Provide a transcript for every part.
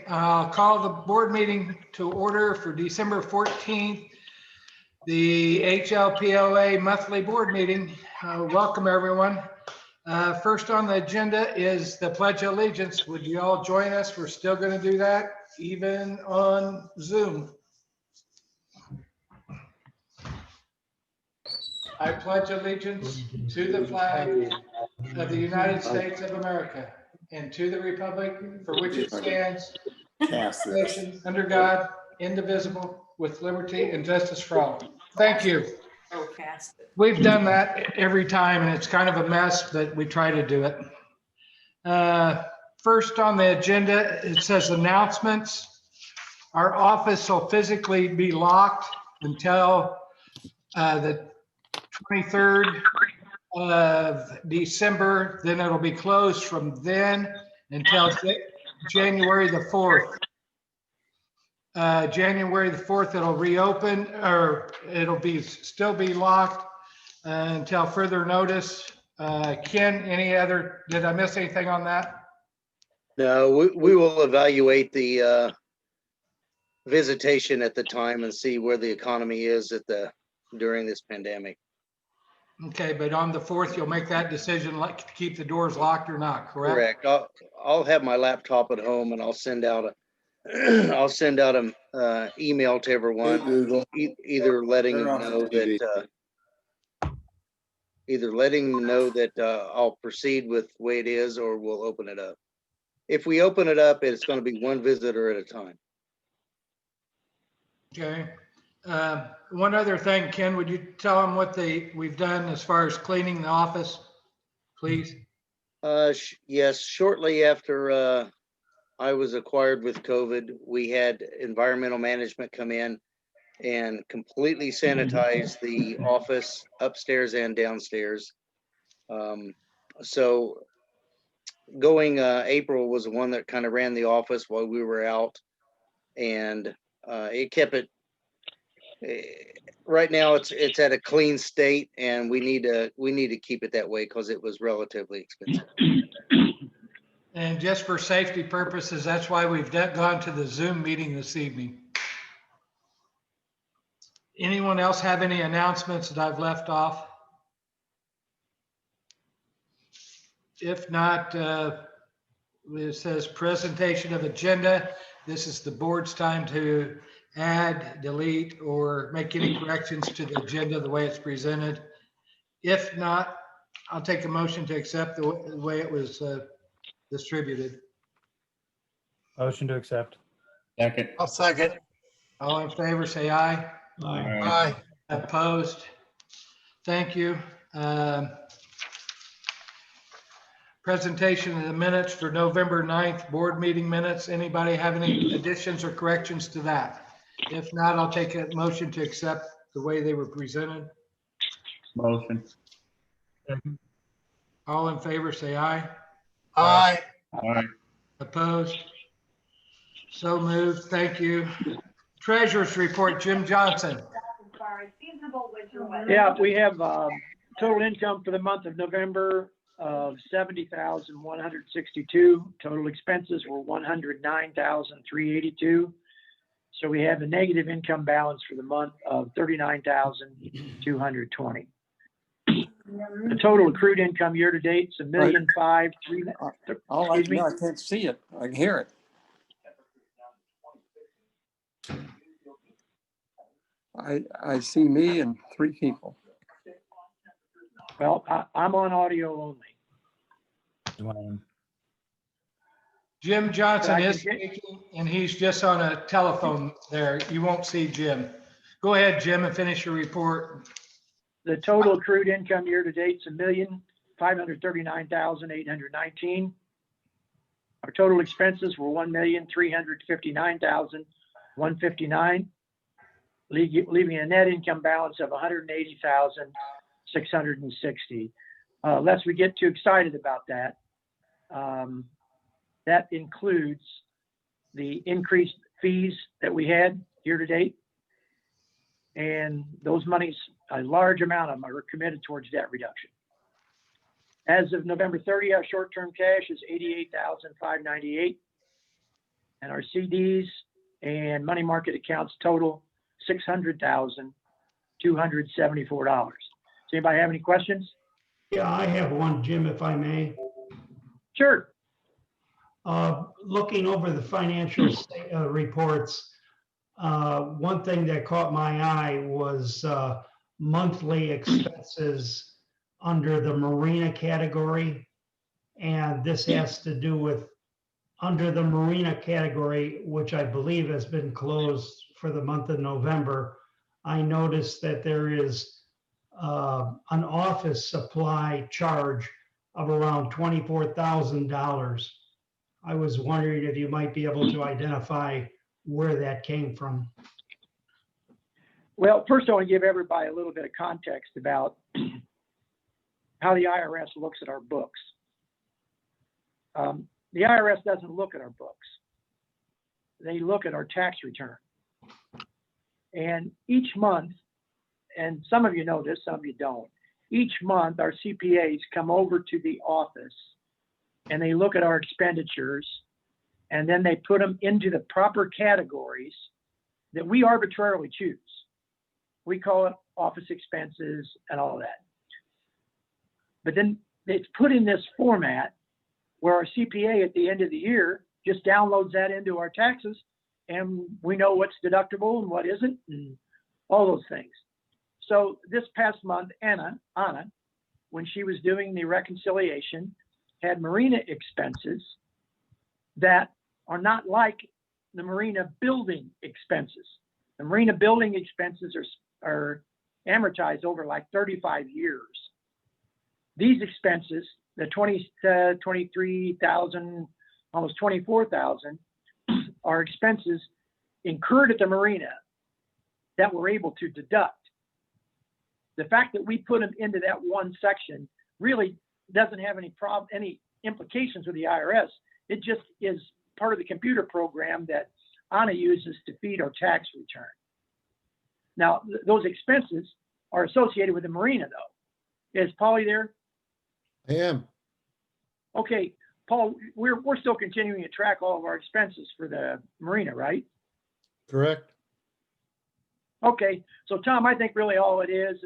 I'll call the board meeting to order for December 14th, the HLPOA monthly board meeting. Welcome, everyone. First on the agenda is the Pledge of Allegiance. Would you all join us? We're still going to do that, even on Zoom. I pledge allegiance to the flag of the United States of America and to the republic for which it stands, nation under God, indivisible, with liberty and justice for all. Thank you. We've done that every time, and it's kind of a mess, but we try to do it. First on the agenda, it says announcements. Our office will physically be locked until the 23rd of December. Then it'll be closed from then until January the 4th. January the 4th, it'll reopen, or it'll be still be locked until further notice. Ken, did I miss anything on that? No, we will evaluate the visitation at the time and see where the economy is during this pandemic. Okay, but on the 4th, you'll make that decision, like to keep the doors locked or not, correct? Correct. I'll have my laptop at home, and I'll send out an email to everyone, either letting them know that I'll proceed with the way it is, or we'll open it up. If we open it up, it's going to be one visitor at a time. Okay. One other thing, Ken, would you tell them what we've done as far as cleaning the office, please? Yes, shortly after I was acquired with COVID, we had environmental management come in and completely sanitize the office upstairs and downstairs. So going April was the one that kind of ran the office while we were out, and it kept it. Right now it's at a clean state, and we need to keep it that way because it was relatively expensive. And just for safety purposes, that's why we've gone to the Zoom meeting this evening. Anyone else have any announcements that I've left off? If not, it says presentation of agenda. This is the board's time to add, delete, or make any corrections to the agenda the way it's presented. If not, I'll take a motion to accept the way it was distributed. Motion to accept. Second. I'll second. All in favor, say aye. Aye. Opposed? Thank you. Presentation of the minutes for November 9th, board meeting minutes. Anybody have any additions or corrections to that? If not, I'll take a motion to accept the way they were presented. Motion. All in favor, say aye. Aye. Aye. Opposed? So moved. Thank you. Treasurer's report, Jim Johnson. Yeah, we have total income for the month of November of $70,162. Total expenses were $109,382. So we have a negative income balance for the month of $39,220. The total accrued income year to date is $1,503,000. All I know, I can't see it. I can hear it. I see me and three people. Well, I'm on audio only. Dwayne. Jim Johnson is speaking, and he's just on a telephone there. You won't see Jim. Go ahead, Jim, and finish your report. The total accrued income year to date is $1,539,819. Our total expenses were $1,359,159, leaving a net income balance of $180,660. Lest we get too excited about that, that includes the increased fees that we had year to date. And those monies, a large amount of them are committed towards debt reduction. As of November 30, our short-term cash is $88,598. And our CDs and money market accounts total $600,274. Does anybody have any questions? Yeah, I have one, Jim, if I may. Sure. Looking over the financial reports, one thing that caught my eye was monthly expenses under the marina category. And this has to do with under the marina category, which I believe has been closed for the month of November. I noticed that there is an office supply charge of around $24,000. I was wondering if you might be able to identify where that came from. Well, first I want to give everybody a little bit of context about how the IRS looks at our books. The IRS doesn't look at our books. They look at our tax return. And each month, and some of you know this, some of you don't, each month our CPAs come over to the office and they look at our expenditures and then they put them into the proper categories that we arbitrarily choose. We call it office expenses and all that. But then it's put in this format where our CPA at the end of the year just downloads that into our taxes and we know what's deductible and what isn't and all those things. So this past month, Anna, when she was doing the reconciliation, had marina expenses that are not like the marina building expenses. The marina building expenses are amortized over like 35 years. These expenses, the 23,000, almost 24,000, are expenses incurred at the marina that we're able to deduct. The fact that we put them into that one section really doesn't have any implications with the IRS. It just is part of the computer program that Anna uses to feed our tax return. Now, those expenses are associated with the marina, though. Is Paulie there? I am. Okay, Paul, we're still continuing to track all of our expenses for the marina, right? Correct. Okay, so Tom, I think really all it is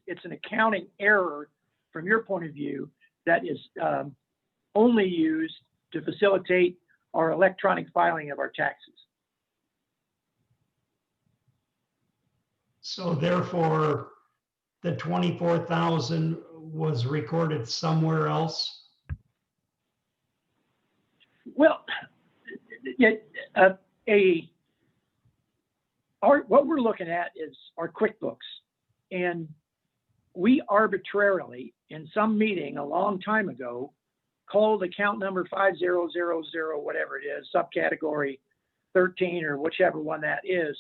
it's an accounting error from your point of view that is only used to facilitate our electronic filing of our taxes. So therefore, the 24,000 was recorded somewhere else? Well, what we're looking at is our QuickBooks, and we arbitrarily, in some meeting a long time ago, called account number 5000, whatever it is, subcategory 13 or whichever one that is.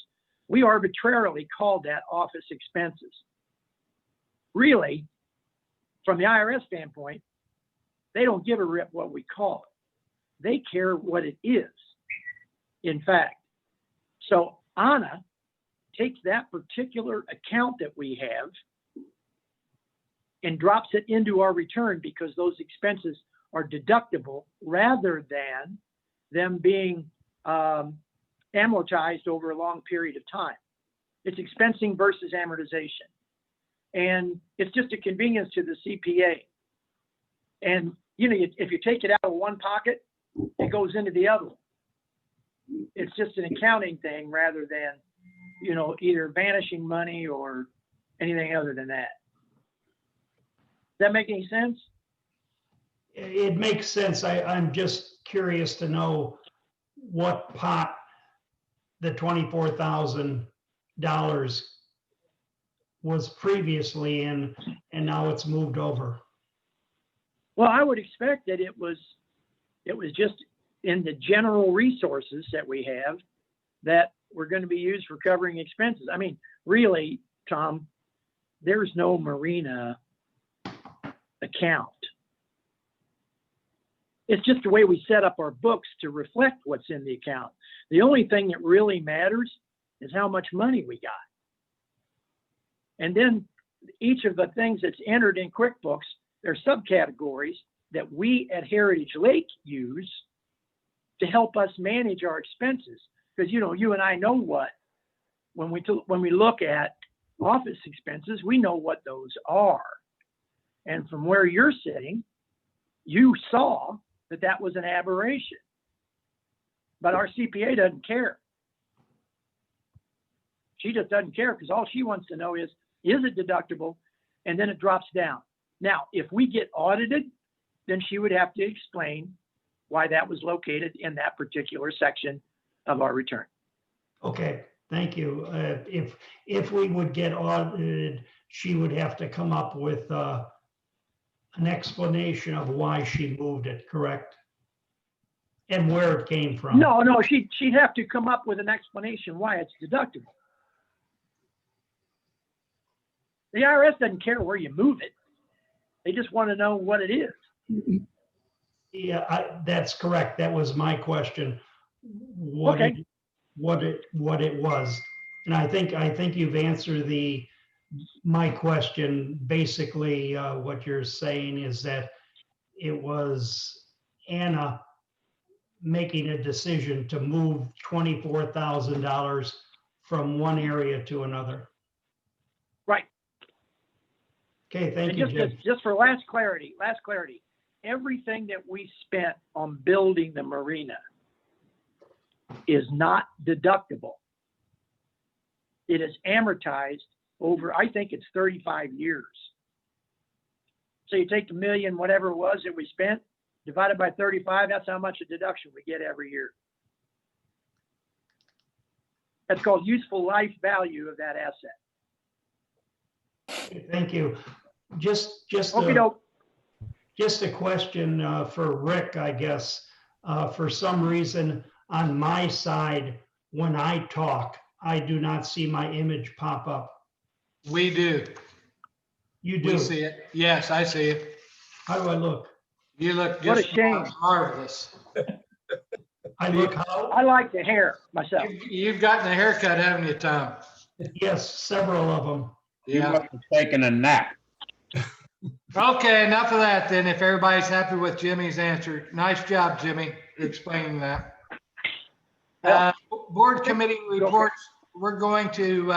We arbitrarily called that office expenses. Really, from the IRS standpoint, they don't give a rip what we call it. They care what it is, in fact. So Anna takes that particular account that we have and drops it into our return because those expenses are deductible rather than them being amortized over a long period of time. It's expensing versus amortization. And it's just a convenience to the CPA. And, you know, if you take it out of one pocket, it goes into the other one. It's just an accounting thing rather than, you know, either vanishing money or anything other than that. Does that make any sense? It makes sense. I'm just curious to know what pot the $24,000 was previously in, and now it's moved over. Well, I would expect that it was just in the general resources that we have that were going to be used for covering expenses. I mean, really, Tom, there's no marina account. It's just the way we set up our books to reflect what's in the account. The only thing that really matters is how much money we got. And then each of the things that's entered in QuickBooks, there are subcategories that we at Heritage Lake use to help us manage our expenses. Because, you know, you and I know what, when we look at office expenses, we know what those are. And from where you're sitting, you saw that that was an aberration. But our CPA doesn't care. She just doesn't care because all she wants to know is it deductible? And then it drops down. Now, if we get audited, then she would have to explain why that was located in that particular section of our return. Okay, thank you. If we would get audited, she would have to come up with an explanation of why she moved it, correct? And where it came from. No, she'd have to come up with an explanation why it's deductible. The IRS doesn't care where you move it. They just want to know what it is. Yeah, that's correct. That was my question. What Okay. it was. And I think you've answered my question. Basically, what you're saying is that it was Anna making a decision to move $24,000 from one area to another. Right. Okay, thank And you, Jim. just for last clarity, everything that we spent on building the marina is not deductible. It is amortized over, I think it's 35 years. So you take the million, whatever it was that we spent, divided by 35, that's how much a deduction we get every year. That's called useful life value of that asset. Thank you. Just a question for Rick, I guess. For some reason, on my side, when I talk, I do not see my image pop up. We do. You do? We see it. Yes, I see it. How do I look? You look What a just shame. marvelous. I look how? I like the hair myself. You've gotten a haircut, haven't you, Tom? Yes, several of them. You Yeah. must have taken a nap. Okay, enough of that then. If everybody's happy with Jimmy's answer, nice job, Jimmy, explaining that. Board committee reports. We're going to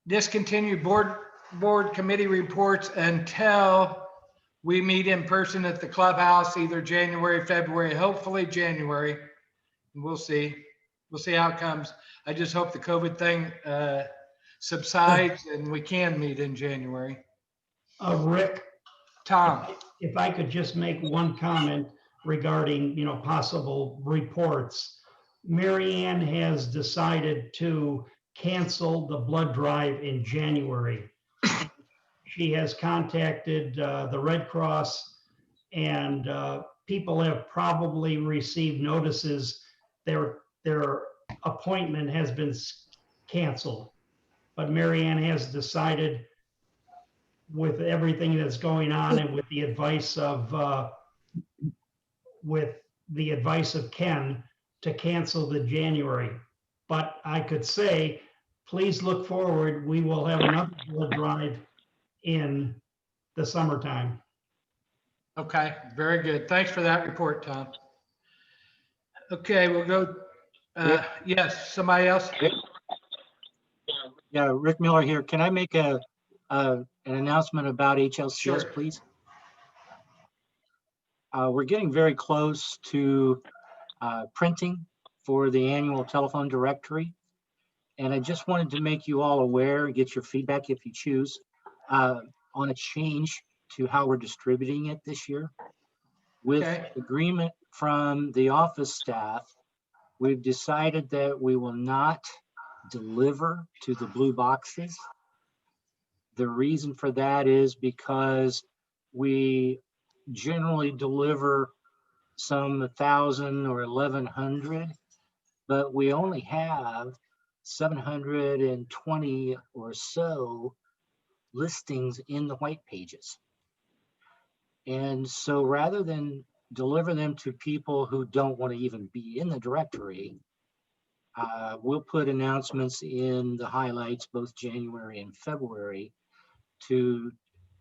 discontinue board committee reports until we meet in person at the clubhouse, either January, February, hopefully January. We'll see. We'll see how it comes. I just hope the COVID thing subsides and we can meet in January. Rick, Tom. if I could just make one comment regarding, possible reports. Mary Ann has decided to cancel the blood drive in January. She has contacted the Red Cross, and people have probably received notices their appointment has been canceled. But Mary Ann has decided, with everything that's going on and with the advice of Ken, to cancel the January. But I could say, please look forward. We will have another blood drive in the summertime. Okay, very good. Thanks for that report, Tom. Okay, we'll go. Yes, somebody else? Yeah, Rick Miller here. Can I make an announcement about HLCS, Sure. please? We're getting very close to printing for the annual telephone directory. And I just wanted to make you all aware, get your feedback if you choose, on a change to how we're distributing it this year. With agreement from the office staff, we've decided that we will not deliver to the blue boxes. The reason for that is because we generally deliver some 1,000 or 1,100, but we only have 720 or so listings in the white pages. And so rather than deliver them to people who don't want to even be in the directory, we'll put announcements in the highlights, both January and February, to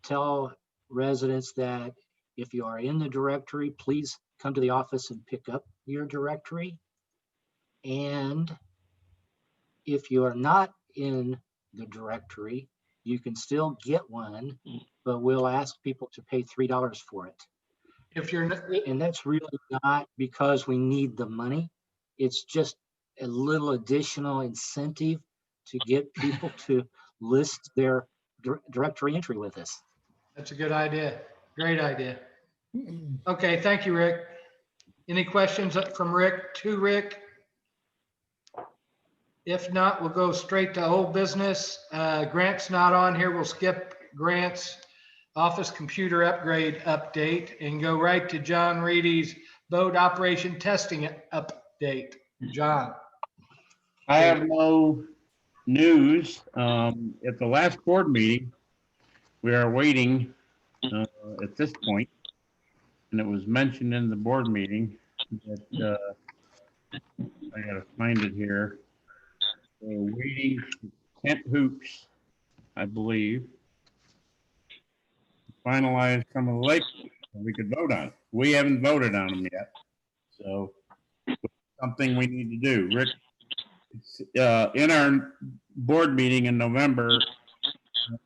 tell residents that if you are in the directory, please come to the office and pick up your directory. And if you are not in the directory, you can still get one, but we'll ask people to pay $3 for it. If you're, not- And that's really not because we need the money. It's just a little additional incentive to get people to list their directory entry with us. that's a good idea. Great idea. Okay, thank you, Rick. Any questions from Rick to Rick? If not, we'll go straight to old business. Grant's not on here. We'll skip Grant's office computer upgrade update and go right to John Reedy's boat operation testing update. John. I have no news. At the last board meeting, we are waiting at this point, and it was mentioned in the board meeting that I gotta find it here. We're waiting for Kent Hoops, I believe, to finalize some of the lakes that we could vote on. We haven't voted on them yet, so something we need to do. Rick, in our board meeting in November,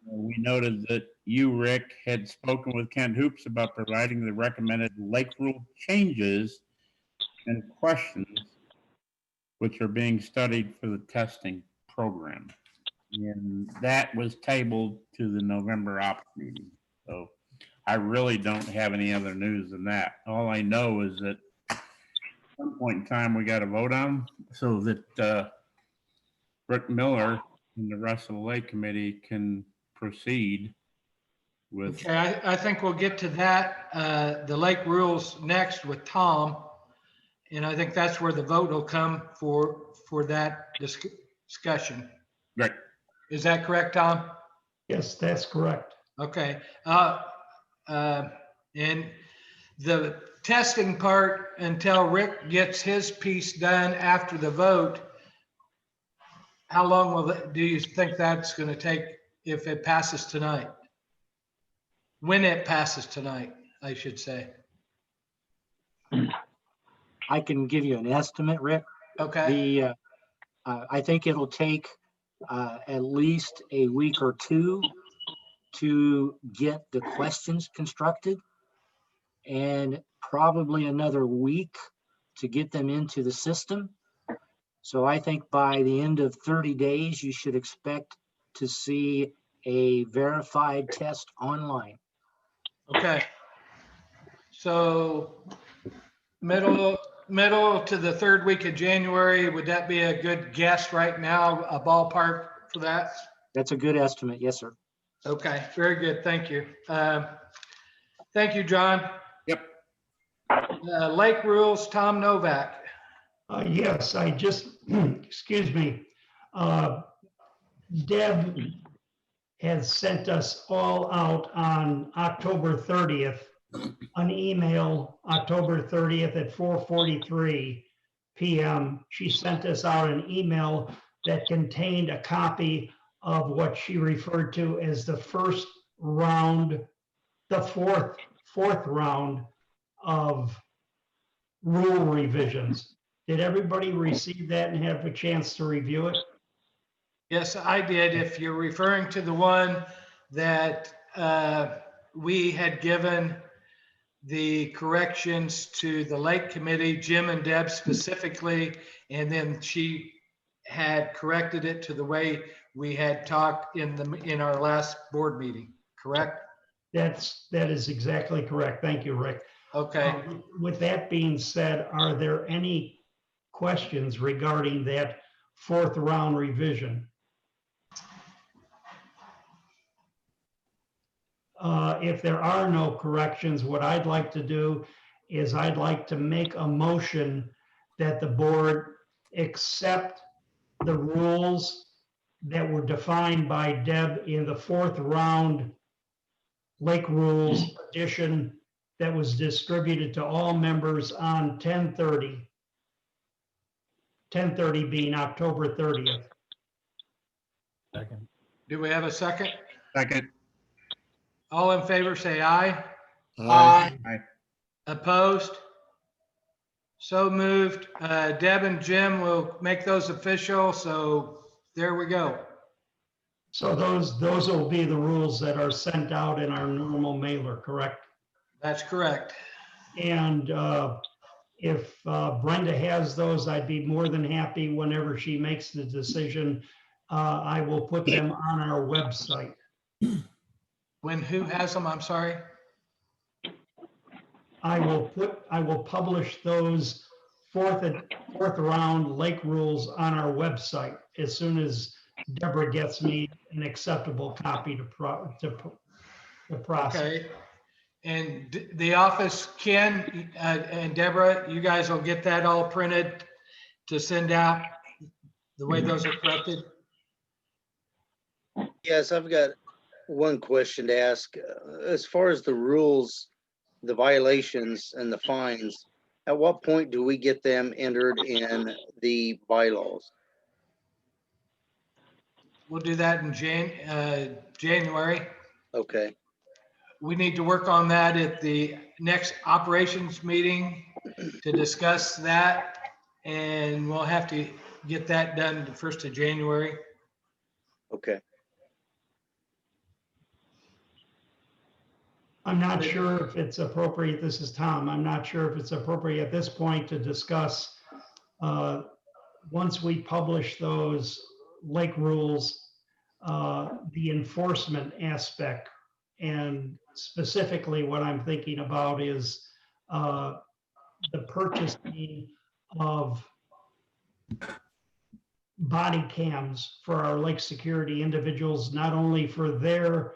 we noted that you, Rick, had spoken with Kent Hoops about providing the recommended lake rule changes and questions which are being studied for the testing program. And that was tabled to the November ops meeting. So I really don't have any other news than that. All I know is that at some point in time, we got to vote on so that Rick Miller and the rest of the lake committee can proceed with. Okay, I think we'll get to that, the lake rules next with Tom. And I think that's where the vote will come for that discussion. Right. Is that correct, Tom? Yes, that's correct. Okay. And the testing part, until Rick gets his piece done after the vote, how long do you think that's going to take if it passes tonight? When it passes tonight, I should say. I can give you an estimate, Rick. Okay. I think it'll take at least a week or two to get the questions constructed, and probably another week to get them into the system. So I think by the end of 30 days, you should expect to see a verified test online. Okay. So middle to the third week of January, would that be a good guess right now, a ballpark for that? That's a good estimate. Yes, sir. Okay, very good. Thank you. Thank you, John. Yep. Lake rules, Tom Novak. Yes, I just, excuse me. Deb has sent us all out on October 30th, an email, October 30th at 4:43 p.m. She sent us out an email that contained a copy of what she referred to as the first round, the fourth round of rule revisions. Did everybody receive that and have a chance to review it? Yes, I did. If you're referring to the one that we had given the corrections to the Lake Committee, Jim and Deb specifically, and then she had corrected it to the way we had talked in our last board meeting, correct? That is exactly correct. Thank you, Rick. Okay. With that being said, are there any questions regarding that fourth round revision? If there are no corrections, what I'd like to do is I'd like to make a motion that the board accept the rules that were defined by Deb in the fourth round Lake Rules edition that was distributed to all members on 10/30. 10/30 being October 30th. Second. Do we have a second? Second. All in favor, say aye. Aye. Opposed? So moved. Deb and Jim will make those official, so there we go. So those will be the rules that are sent out in our normal mailer, correct? That's correct. And if Brenda has those, I'd be more than happy whenever she makes the decision. I will put them on our website. Who has them? I'm sorry. I will publish those fourth round lake rules on our website as soon as Deborah gets me an acceptable copy to process. Okay. And the office, Ken and Deborah, you guys will get that all printed to send out the way those are corrected? Yes, I've got one question to ask. As far as the rules, the violations and the fines, at what point do we get them entered in the bylaws? We'll do that in January. Okay, We need to work on that at the next operations meeting to discuss that. And we'll have to get that done the 1st of January. okay. I'm not sure if it's appropriate, this is Tom, I'm not sure if it's appropriate at this point to discuss, once we publish those lake rules, the enforcement aspect. And specifically what I'm thinking about is the purchasing of body cams for our lake security individuals, not only for their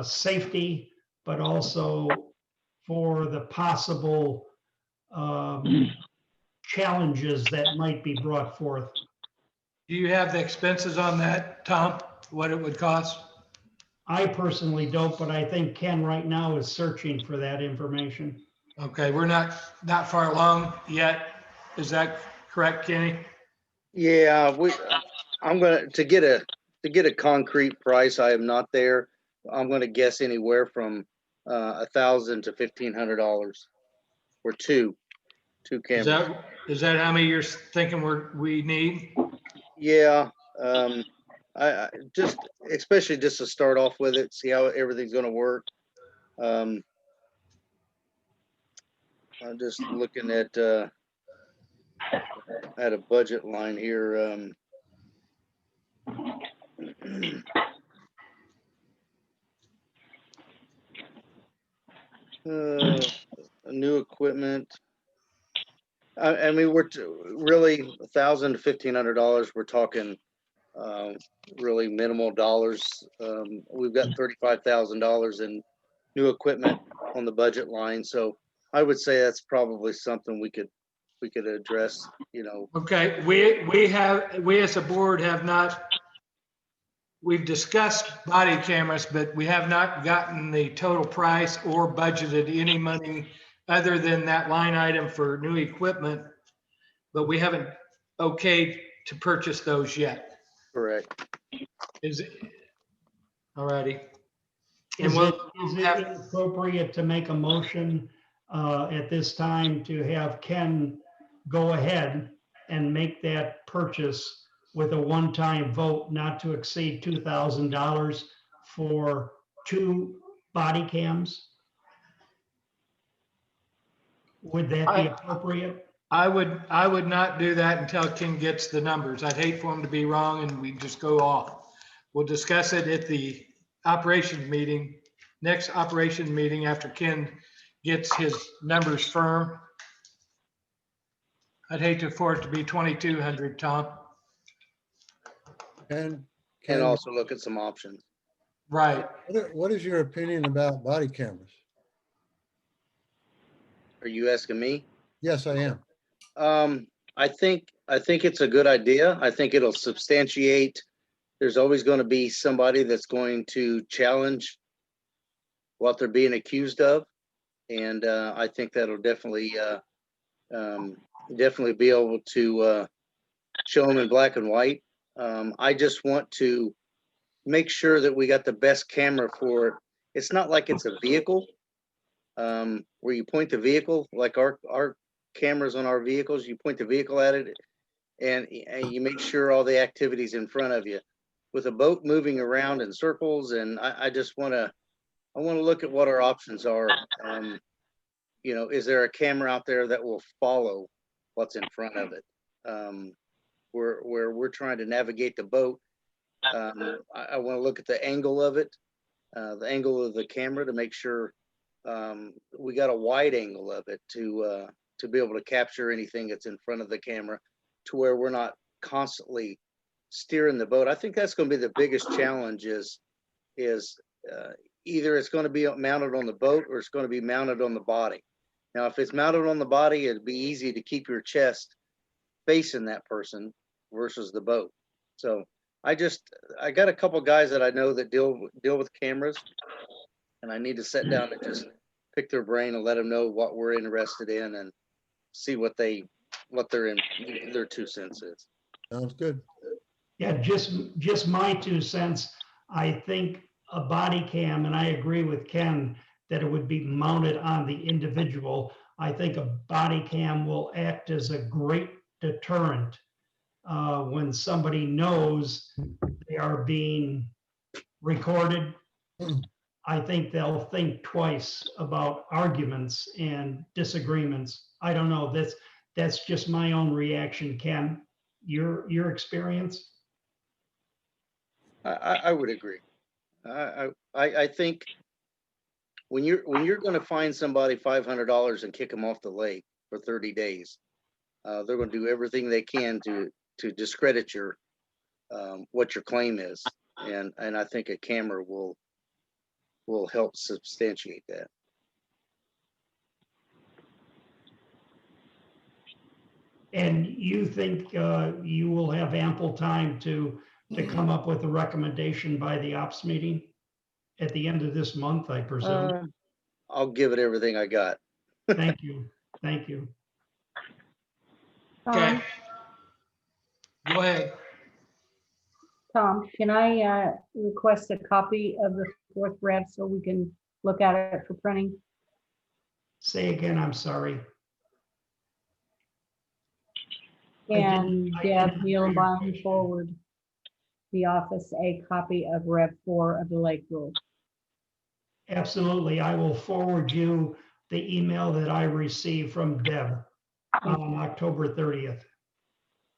safety, but also for the possible challenges that might be brought forth. Do you have the expenses on that, Tom? What it would cost? I personally don't, but I think Ken right now is searching for that information. Okay, we're not far along yet. Is that correct, Kenny? Yeah, I'm gonna, to get a concrete price, I am not there. I'm gonna guess anywhere from $1,000 to $1,500 for two cameras. Is that how many you're thinking we need? Yeah, I just, especially just to start off with it, see how everything's gonna work. I'm just looking at a budget line here. New equipment. I mean, we're really $1,000 to $1,500. We're talking really minimal dollars. We've got $35,000 in new equipment on the budget line, so I would say that's probably something we could address. You know. Okay, we as a board have not. We've discussed body cameras, but we have not gotten the total price or budgeted any money other than that line item for new equipment. But we haven't okayed to purchase those yet. Correct. Is it? All righty. Is it appropriate to make a motion at this time to have Ken go ahead and make that purchase with a one-time vote not to exceed $2,000 for 2 body cams? Would that be appropriate? I would not do that until Ken gets the numbers. I'd hate for him to be wrong and we just go off. We'll discuss it at the operations meeting, next operation meeting after Ken gets his numbers firm. I'd hate for it to be 2,200, Tom. And And also look at some options. Right. what is your opinion about body cameras? Are you asking me? Yes, I am. I think it's a good idea. I think it'll substantiate. There's always going to be somebody that's going to challenge what they're being accused of, and I think that'll definitely be able to show them in black and white. I just want to make sure that we got the best camera for it. It's not like it's a vehicle where you point the vehicle like our cameras on our vehicles. You point the vehicle at it and you make sure all the activity's in front of you. With a boat moving around in circles, and I just want to look at what our options are. You know, is there a camera out there that will follow what's in front of it? Where we're trying to navigate the boat. I want to look at the angle of it, the angle of the camera to make sure we got a wide angle of it to be able to capture anything that's in front of the camera, to where we're not constantly steering the boat. I think that's going to be the biggest challenge is either it's going to be mounted on the boat or it's going to be mounted on the body. Now, if it's mounted on the body, it'd be easy to keep your chest facing that person versus the boat. So I got a couple guys that I know that deal with cameras, and I need to sit down and just pick their brain and let them know what we're interested in and see what their 2 cents is. Sounds good. Yeah, just my 2 cents. I think a body cam, and I agree with Ken that it would be mounted on the individual. I think a body cam will act as a great deterrent when somebody knows they are being recorded. I think they'll think twice about arguments and disagreements. I don't know. That's just my own reaction. Ken, your experience? I would agree. I think when you're going to find somebody $500 and kick them off the lake for 30 days, they're going to do everything they can to discredit your what your claim is, and I think a camera will help substantiate that. And you think you will have ample time to come up with a recommendation by the ops meeting at the end of this month, I presume? I'll give it everything I got. Thank you. Thank you. Okay. Go ahead. Tom, can I request a copy of the 4th rev so we can look at it for printing? Say again, I'm sorry. And I Deb didn't hear your Nealbaum question. forward the office a copy of Rev 4 of the Lake Rule. Absolutely. I will forward you the email that I received from Deb on October 30th.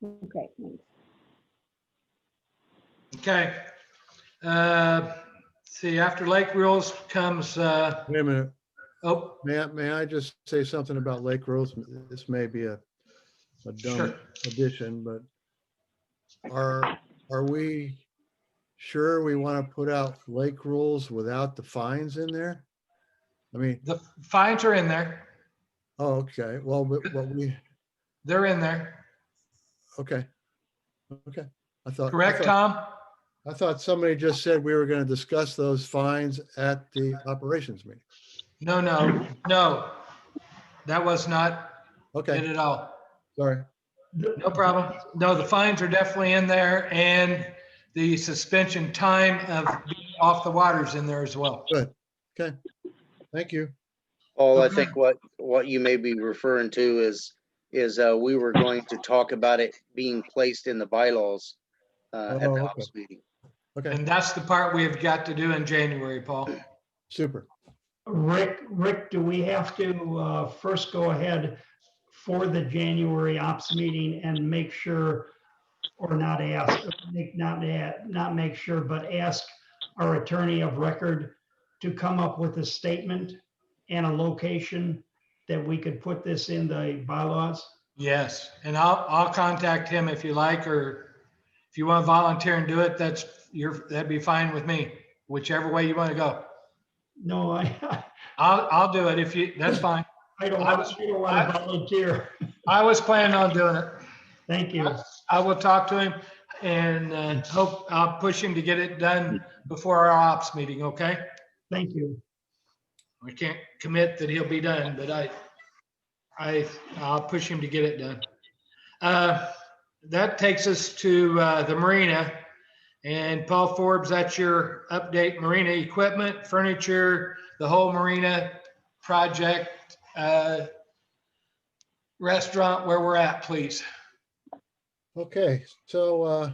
Okay, thanks. Okay. See, after Lake Rules comes, Wait a minute. oh, May I just say something about lake rules? This may be a dumb sure. addition, but are we sure we want to put out lake rules without the fines in there? I mean, The fines are in there. oh, okay. Well, but They're in there. okay. I thought. Correct, Tom? I thought somebody just said we were going to discuss those fines at the operations meeting. No. That was not it Okay, at all. sorry. No problem. No, the fines are definitely in there, and the suspension time of being off the water's in there as well. Good. Okay. Thank you. Paul, I Okay. think what you may be referring to is we were going to talk about it being placed in the bylaws at the okay. ops meeting. Okay, And that's the part we've got to do in January, Paul. super. Rick, do we have to first go ahead for the January ops meeting and make sure, or not ask, not make sure, but ask our attorney of record to come up with a statement and a location that we could put this in the bylaws? Yes, and I'll contact him if you like, or if you want to volunteer and do it, that'd be fine with me, whichever way you want to go. No, I'll do it that's fine. I don't want to volunteer. I was planning on doing it. Thank you. I will talk to him and hope I'll push him to get it done before our ops meeting, okay? Thank you. We can't commit that he'll be done, but I'll push him to get it done. That takes us to the marina. And Paul Forbes, that's your update: marina equipment, furniture, the whole marina project. restaurant where we're at, please. Okay, so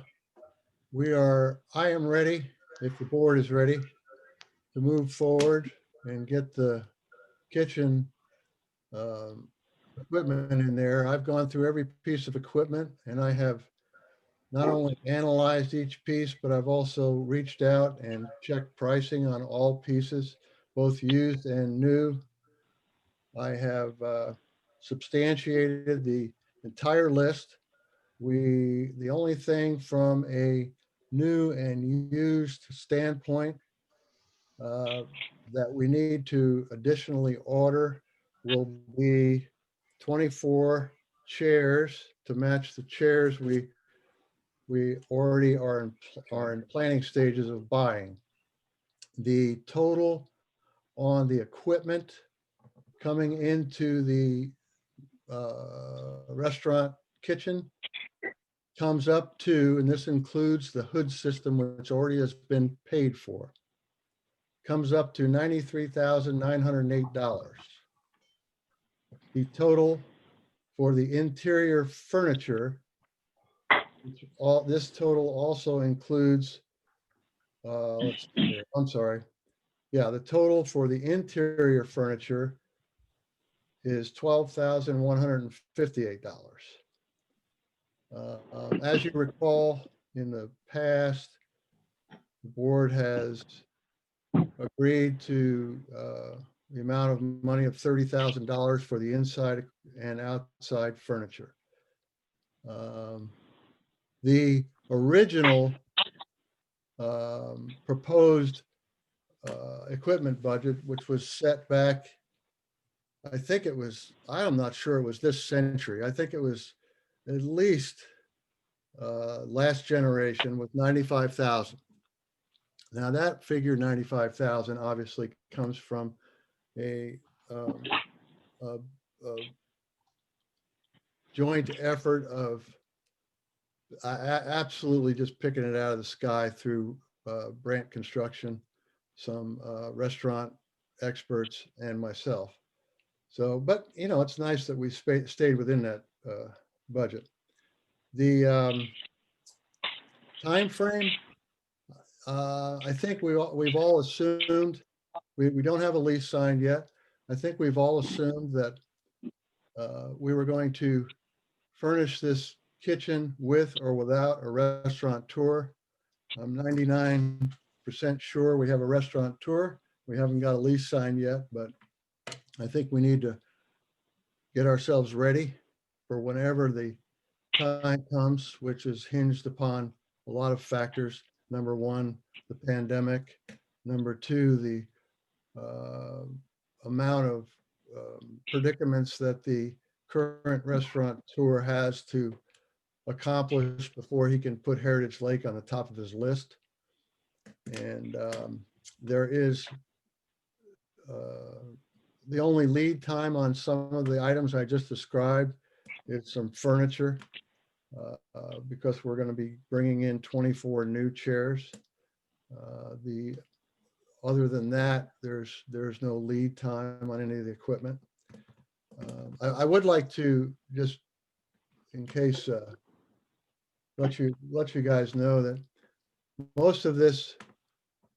I am ready, if the board is ready, to move forward and get the kitchen equipment in there. I've gone through every piece of equipment and I have not only analyzed each piece, but I've also reached out and checked pricing on all pieces, both used and new. I have substantiated the entire list. The only thing from a new and used standpoint that we need to additionally order will be 24 chairs to match the chairs we already are in planning stages of buying. The total on the equipment coming into the restaurant kitchen comes up to, and this includes the hood system, which already has been paid for, comes up to $93,908. The total for the interior furniture, this total also includes, let's see here, I'm sorry. Yeah, the total for the interior furniture is $12,158. As you recall, in the past, the board has agreed to the amount of money of $30,000 for the inside and outside furniture. The original proposed equipment budget, which was set back, I think it was, I'm not sure it was this century. I think it was at least last generation with 95,000. Now that figure 95,000 obviously comes from a joint effort of absolutely just picking it out of the sky through Brandt Construction, some restaurant experts, and myself. So, but you know, it's nice that we stayed within that budget. The time frame, I think we've all assumed, we don't have a lease signed yet. I think we've all assumed that we were going to furnish this kitchen with or without a restaurant tour. I'm 99% sure we have a restaurant tour. We haven't got a lease signed yet, but I think we need to get ourselves ready for whenever the time comes, which is hinged upon a lot of factors. Number one, the pandemic. Number two, the amount of predicaments that the current restaurateur has to accomplish before he can put Heritage Lake on the top of his list. And there is the only lead time on some of the items I just described is some furniture, because we're going to be bringing in 24 new chairs. Other than that, there's no lead time on any of the equipment. I would like to just, in case, let you guys know that most of this,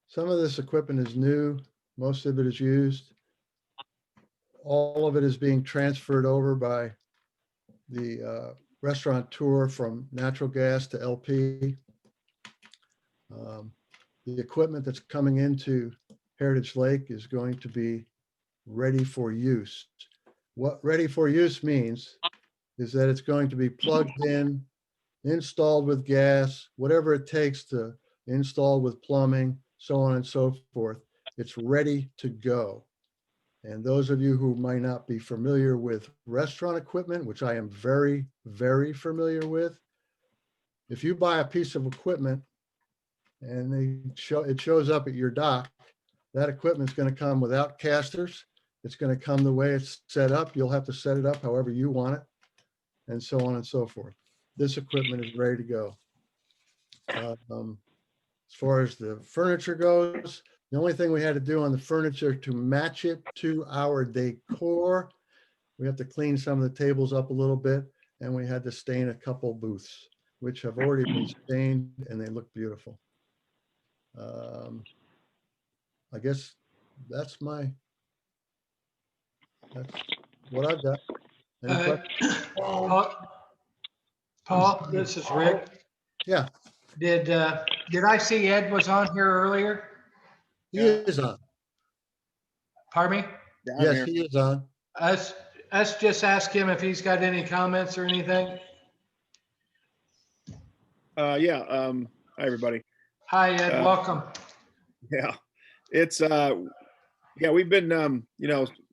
some of this equipment is new, most of it is used. All of it is being transferred over by the restaurateur from natural gas to LP. The equipment that's coming into Heritage Lake is going to be ready for use. What ready for use means is that it's going to be plugged in, installed with gas, whatever it takes to install with plumbing, so on and so forth. It's ready to go. And those of you who might not be familiar with restaurant equipment, which I am very, very familiar with, if you buy a piece of equipment and it shows up at your dock, that equipment's going to come without casters. It's going to come the way it's set up. You'll have to set it up however you want it, and so on and so forth. This equipment is ready to go. As far as the furniture goes, the only thing we had to do on the furniture to match it to our decor We have to clean some of the tables up a little bit, and we had to stain a couple booths, which have already been stained, and they look beautiful. I guess that's what I've got. Any Uh, questions? Paul, this is Rick. Yeah, Did I see Ed was on here earlier? he is on. Pardon me? Yes, he is on. Us just ask him if he's got any comments or anything. Yeah. Hi, everybody. Hi, Ed, welcome. Yeah, it's yeah, we've been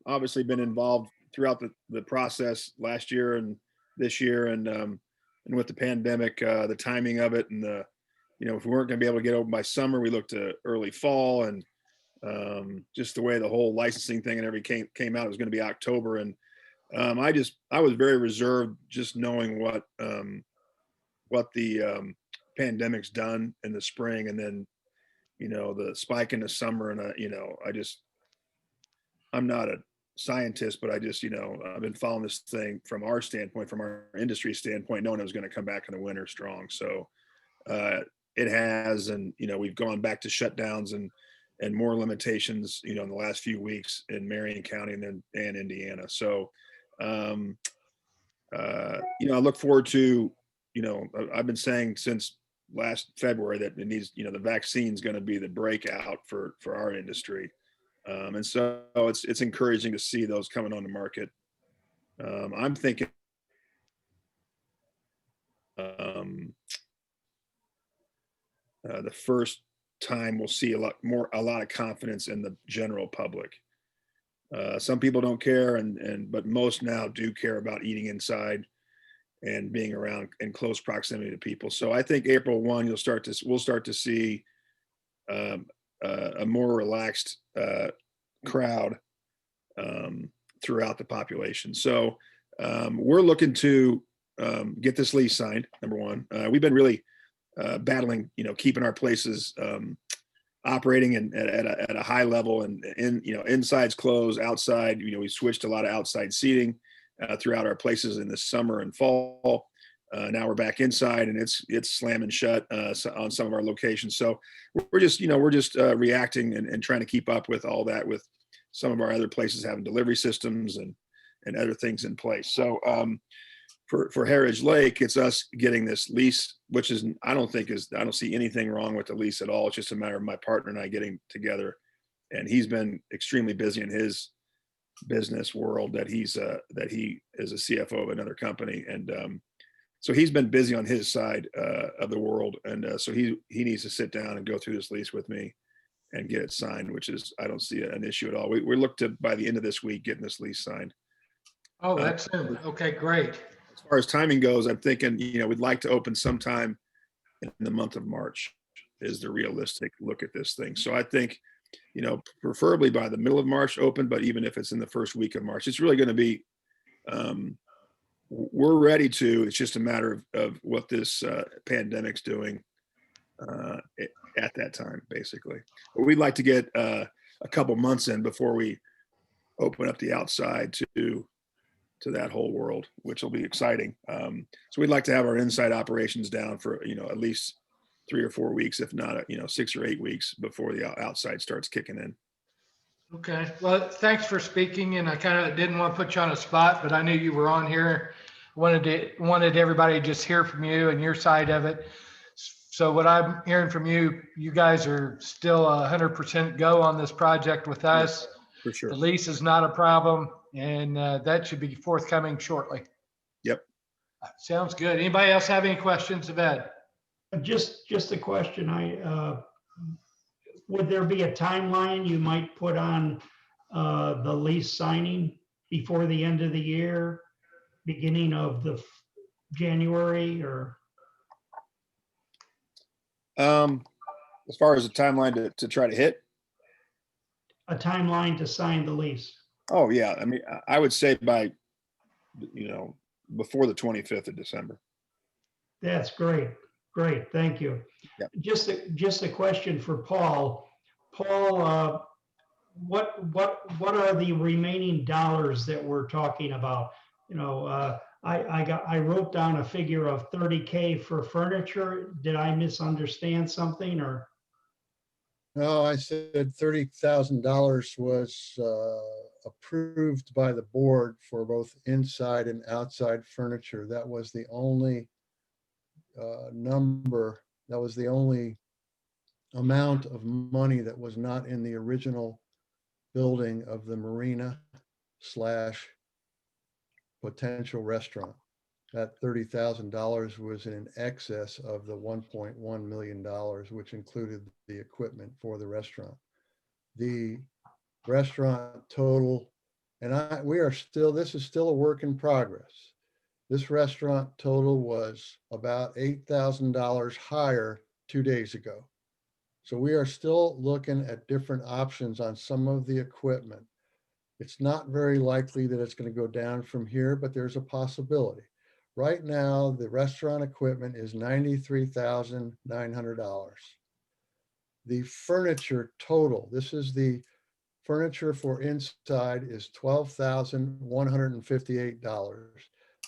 obviously been involved throughout the process last year and this year, and with the pandemic, the timing of it, and if we weren't going to be able to get open by summer, we looked to early fall, and just the way the whole licensing thing and everything came out, it was going to be October, and I was very reserved, just knowing what the pandemic's done in the spring, and then the spike in the summer, and I'm not a scientist, but I've been following this thing from our standpoint, from our industry standpoint, knowing it was going to come back in the winter strong. So it has, and we've gone back to shutdowns and more limitations, in the last few weeks in Marion County and Indiana. So I look forward to, I've been saying since last February that it needs, the vaccine is going to be the breakout for our industry. And so it's encouraging to see those coming on the market. I'm thinking the first time we'll see a lot of confidence in the general public. Some people don't care, but most now do care about eating inside and being around in close proximity to people. So I think April 1, we'll start to see a more relaxed crowd throughout the population. So we're looking to get this lease signed. Number one, we've been really battling, keeping our places operating at a high level, and inside's closed, outside, we switched a lot of outside seating throughout our places in the summer and fall. Now we're back inside, and it's slamming shut on some of our locations. So we're just reacting and trying to keep up with all that, with some of our other places having delivery systems and other things in place. So for Heritage Lake, it's us getting this lease, which is, I don't see anything wrong with the lease at all. It's just a matter of my partner and I getting together, and he's been extremely busy in his business world that he is a CFO of another company. And so he's been busy on his side of the world. And so he needs to sit down and go through this lease with me and get it signed, which is, I don't see an issue at all. We look to, by the end of this week, getting this lease signed. Oh, that's soon. Okay, great. As far as timing goes, I'm thinking, we'd like to open sometime in the month of March is the realistic look at this thing. So I think, preferably by the middle of March open, but even if it's in the first week of March, it's really going to be, we're ready to, it's just a matter of what this pandemic's doing at that time, basically. But we'd like to get a couple months in before we open up the outside to that whole world, which will be exciting. So we'd like to have our inside operations down for, at least 3 or 4 weeks, if not, 6 or 8 weeks before the outside starts kicking in. Okay, well, thanks for speaking, and I kind of didn't want to put you on a spot, but I knew you were on here. Wanted everybody to just hear from you and your side of it. So what I'm hearing from you, you guys are still 100% go on this project with us. For sure. The lease is not a problem, and that should be forthcoming shortly. Yep. Sounds good. Anybody else have any questions of Ed? Just a question. Would there be a timeline you might put on the lease signing before the end of the year, beginning of the January, or? As far as a timeline to try to hit? A timeline to sign the lease? Oh, yeah. I mean, I would say by, before the 25th of December. That's great. Great. Thank you. Yep. Just a question for Paul. Paul, what are the remaining dollars that we're talking about? You know, I wrote down a figure of 30K for furniture. Did I misunderstand something or? No, I said $30,000 was approved by the board for both inside and outside furniture. That was the only number, that was the only amount of money that was not in the original building of the marina slash potential restaurant. That $30,000 was in excess of the $1.1 million, which included the equipment for the restaurant. The restaurant total, and we are still, this is still a work in progress. This restaurant total was about $8,000 higher 2 days ago. So we are still looking at different options on some of the equipment. It's not very likely that it's going to go down from here, but there's a possibility. Right now, the restaurant equipment is $93,900. The furniture total, this is the furniture for inside, is $12,158.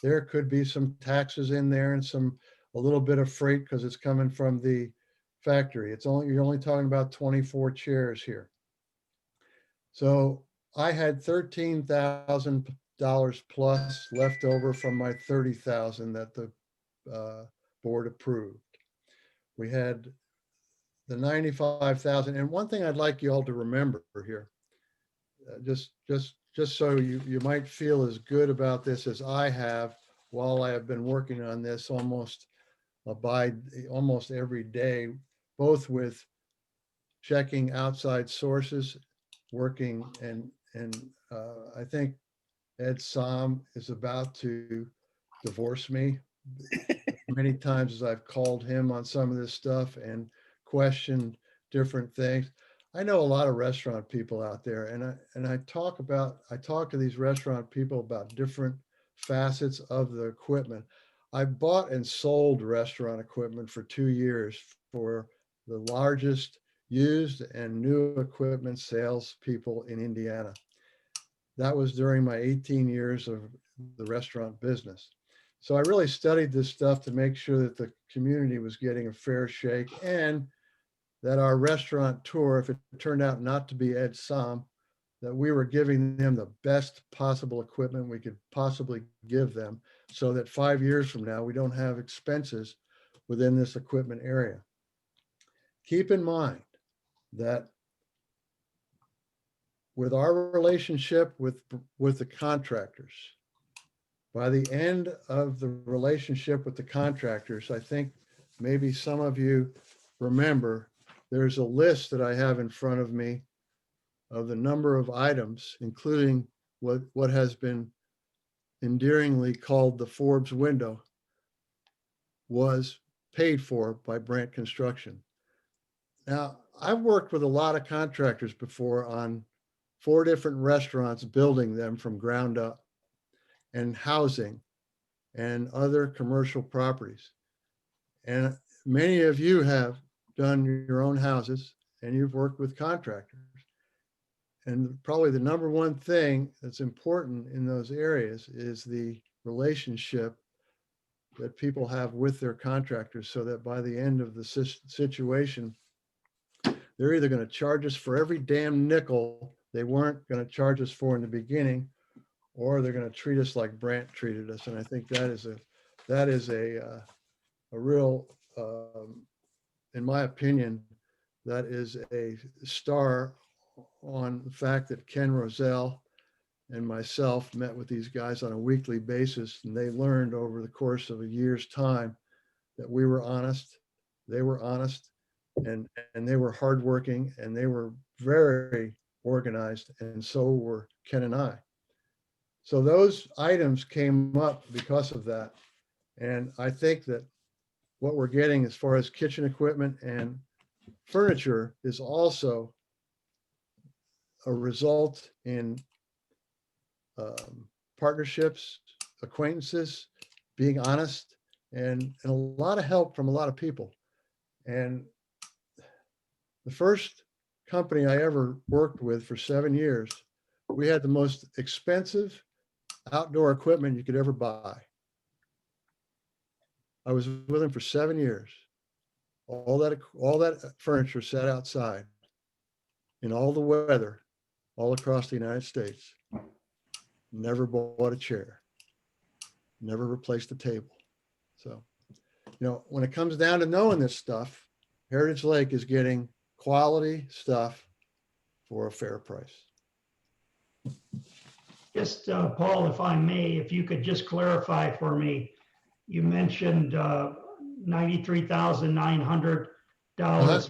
There could be some taxes in there and a little bit of freight because it's coming from the factory. You're only talking about 24 chairs here. So I had $13,000 plus left over from my $30,000 that the board approved. We had the $95,000. And one thing I'd like you all to remember here, just so you might feel as good about this as I have while I have been working on this almost every day, both with checking outside sources, working, and I think Ed Som is about to divorce me. Many times as I've called him on some of this stuff and questioned different things. I know a lot of restaurant people out there, and I talk to these restaurant people about different facets of the equipment. I bought and sold restaurant equipment for 2 years for the largest used and new equipment sales people in Indiana. That was during my 18 years of the restaurant business. So I really studied this stuff to make sure that the community was getting a fair shake, and that our restaurant tour, if it turned out not to be Ed Som, that we were giving them the best possible equipment we could possibly give them, so that 5 years from now, we don't have expenses within this equipment area. Keep in mind that with our relationship with the contractors, by the end of the relationship with the contractors, I think maybe some of you remember, there's a list that I have in front of me of the number of items, including what has been endearingly called the Forbes window, was paid for by Brandt Construction. Now, I've worked with a lot of contractors before on 4 different restaurants, building them from ground up, and housing and other commercial properties. And many of you have done your own houses and you've worked with contractors. And probably the number one thing that's important in those areas is the relationship that people have with their contractors, so that by the end of the situation, they're either going to charge us for every damn nickel they weren't going to charge us for in the beginning, or they're going to treat us like Brandt treated us. And I think that is a real, in my opinion, that is a star on the fact that Ken Roselle and myself met with these guys on a weekly basis, and they learned over the course of a year's time that we were honest, they were honest, and they were hardworking, and they were very organized, and so were Ken and I. So those items came up because of that. And I think that what we're getting as far as kitchen equipment and furniture is also a result in partnerships, acquaintances, being honest, and a lot of help from a lot of people. And the first company I ever worked with for 7 years, we had the most expensive outdoor equipment you could ever buy. I was with them for 7 years. All that furniture sat outside in all the weather, all across the United States. Never bought a chair. Never replaced a table. So, when it comes down to knowing this stuff, Heritage Lake is getting quality stuff for a fair price. Just, Paul, if I may, if you could just clarify for me, you mentioned $93,900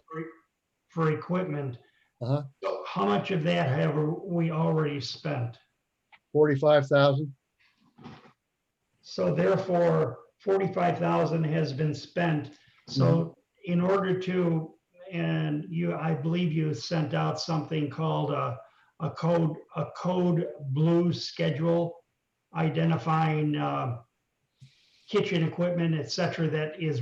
for equipment. Uh-huh. So how much of that have we already spent? 45,000. So therefore, 45,000 has been spent. So in order to, and I believe you sent out something called a code blue schedule identifying kitchen equipment, et cetera, that is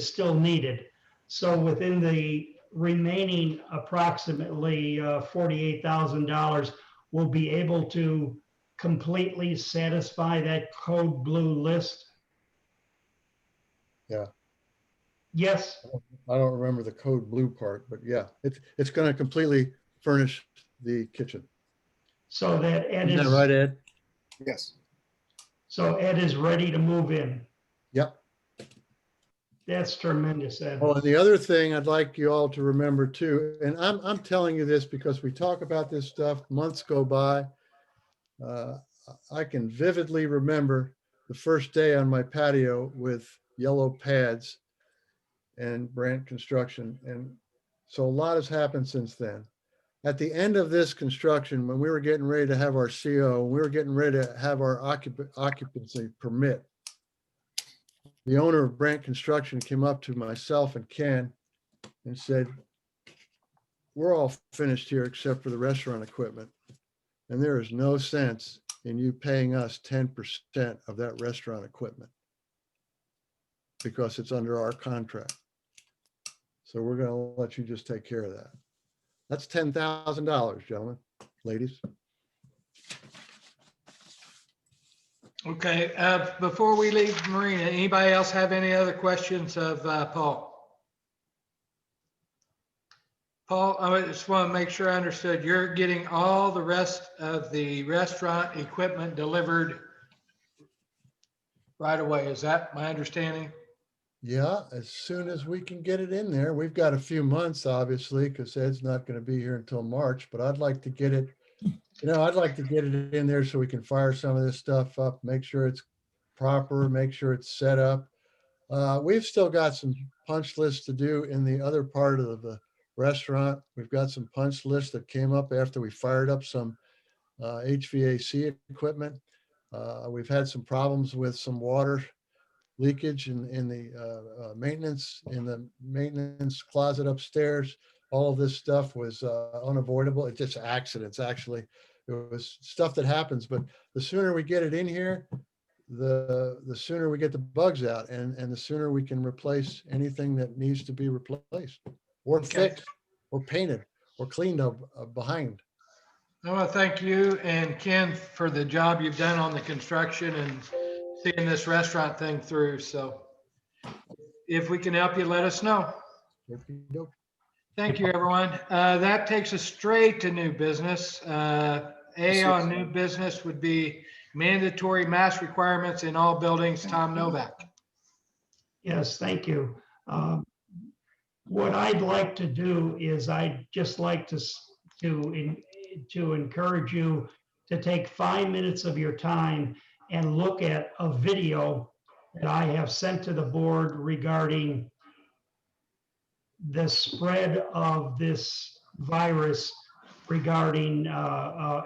still needed. So within the remaining approximately $48,000, we'll be able to completely satisfy that code blue list? Yeah. Yes. I don't remember the code blue part, but yeah, it's going to completely furnish the kitchen. So that Ed Is is, that right, Ed? Yes. so Ed is ready to move in. Yep. That's tremendous, Ed. Oh, and the other thing I'd like you all to remember too, and I'm telling you this because we talk about this stuff, months go by. I can vividly remember the first day on my patio with yellow pads and Brandt Construction. And so a lot has happened since then. At the end of this construction, when we were getting ready to have our CO, we were getting ready to have our occupancy permit, the owner of Brandt Construction came up to myself and Ken and said, "We're all finished here except for the restaurant equipment. And there is no sense in you paying us 10% of that restaurant equipment because it's under our contract. So we're going to let you just take care of that." That's $10,000, gentlemen, ladies. Okay, before we leave Marina, anybody else have any other questions of Paul? Paul, I just want to make sure I understood. You're getting all the rest of the restaurant equipment delivered right away. Is that my understanding? Yeah, as soon as we can get it in there. We've got a few months, obviously, because Ed's not going to be here until March, but I'd like to get it, I'd like to get it in there so we can fire some of this stuff up, make sure it's proper, make sure it's set up. We've still got some punch lists to do in the other part of the restaurant. We've got some punch lists that came up after we fired up some HVAC equipment. We've had some problems with some water leakage in the maintenance closet upstairs. All of this stuff was unavoidable. It's just accidents, actually. It was stuff that happens, but the sooner we get it in here, the sooner we get the bugs out and the sooner we can replace anything that needs to be replaced or fixed or painted or cleaned up behind. I want to thank you and Ken for the job you've done on the construction and seeing this restaurant thing through. So if we can help you, let us know. Thank you, everyone. That takes us straight to new business. A on new business would be mandatory mask requirements in all buildings. Tom Novak. Yes, thank you. What I'd like to do is I'd just like to encourage you to take 5 minutes of your time and look at a video that I have sent to the board regarding the spread of this virus regarding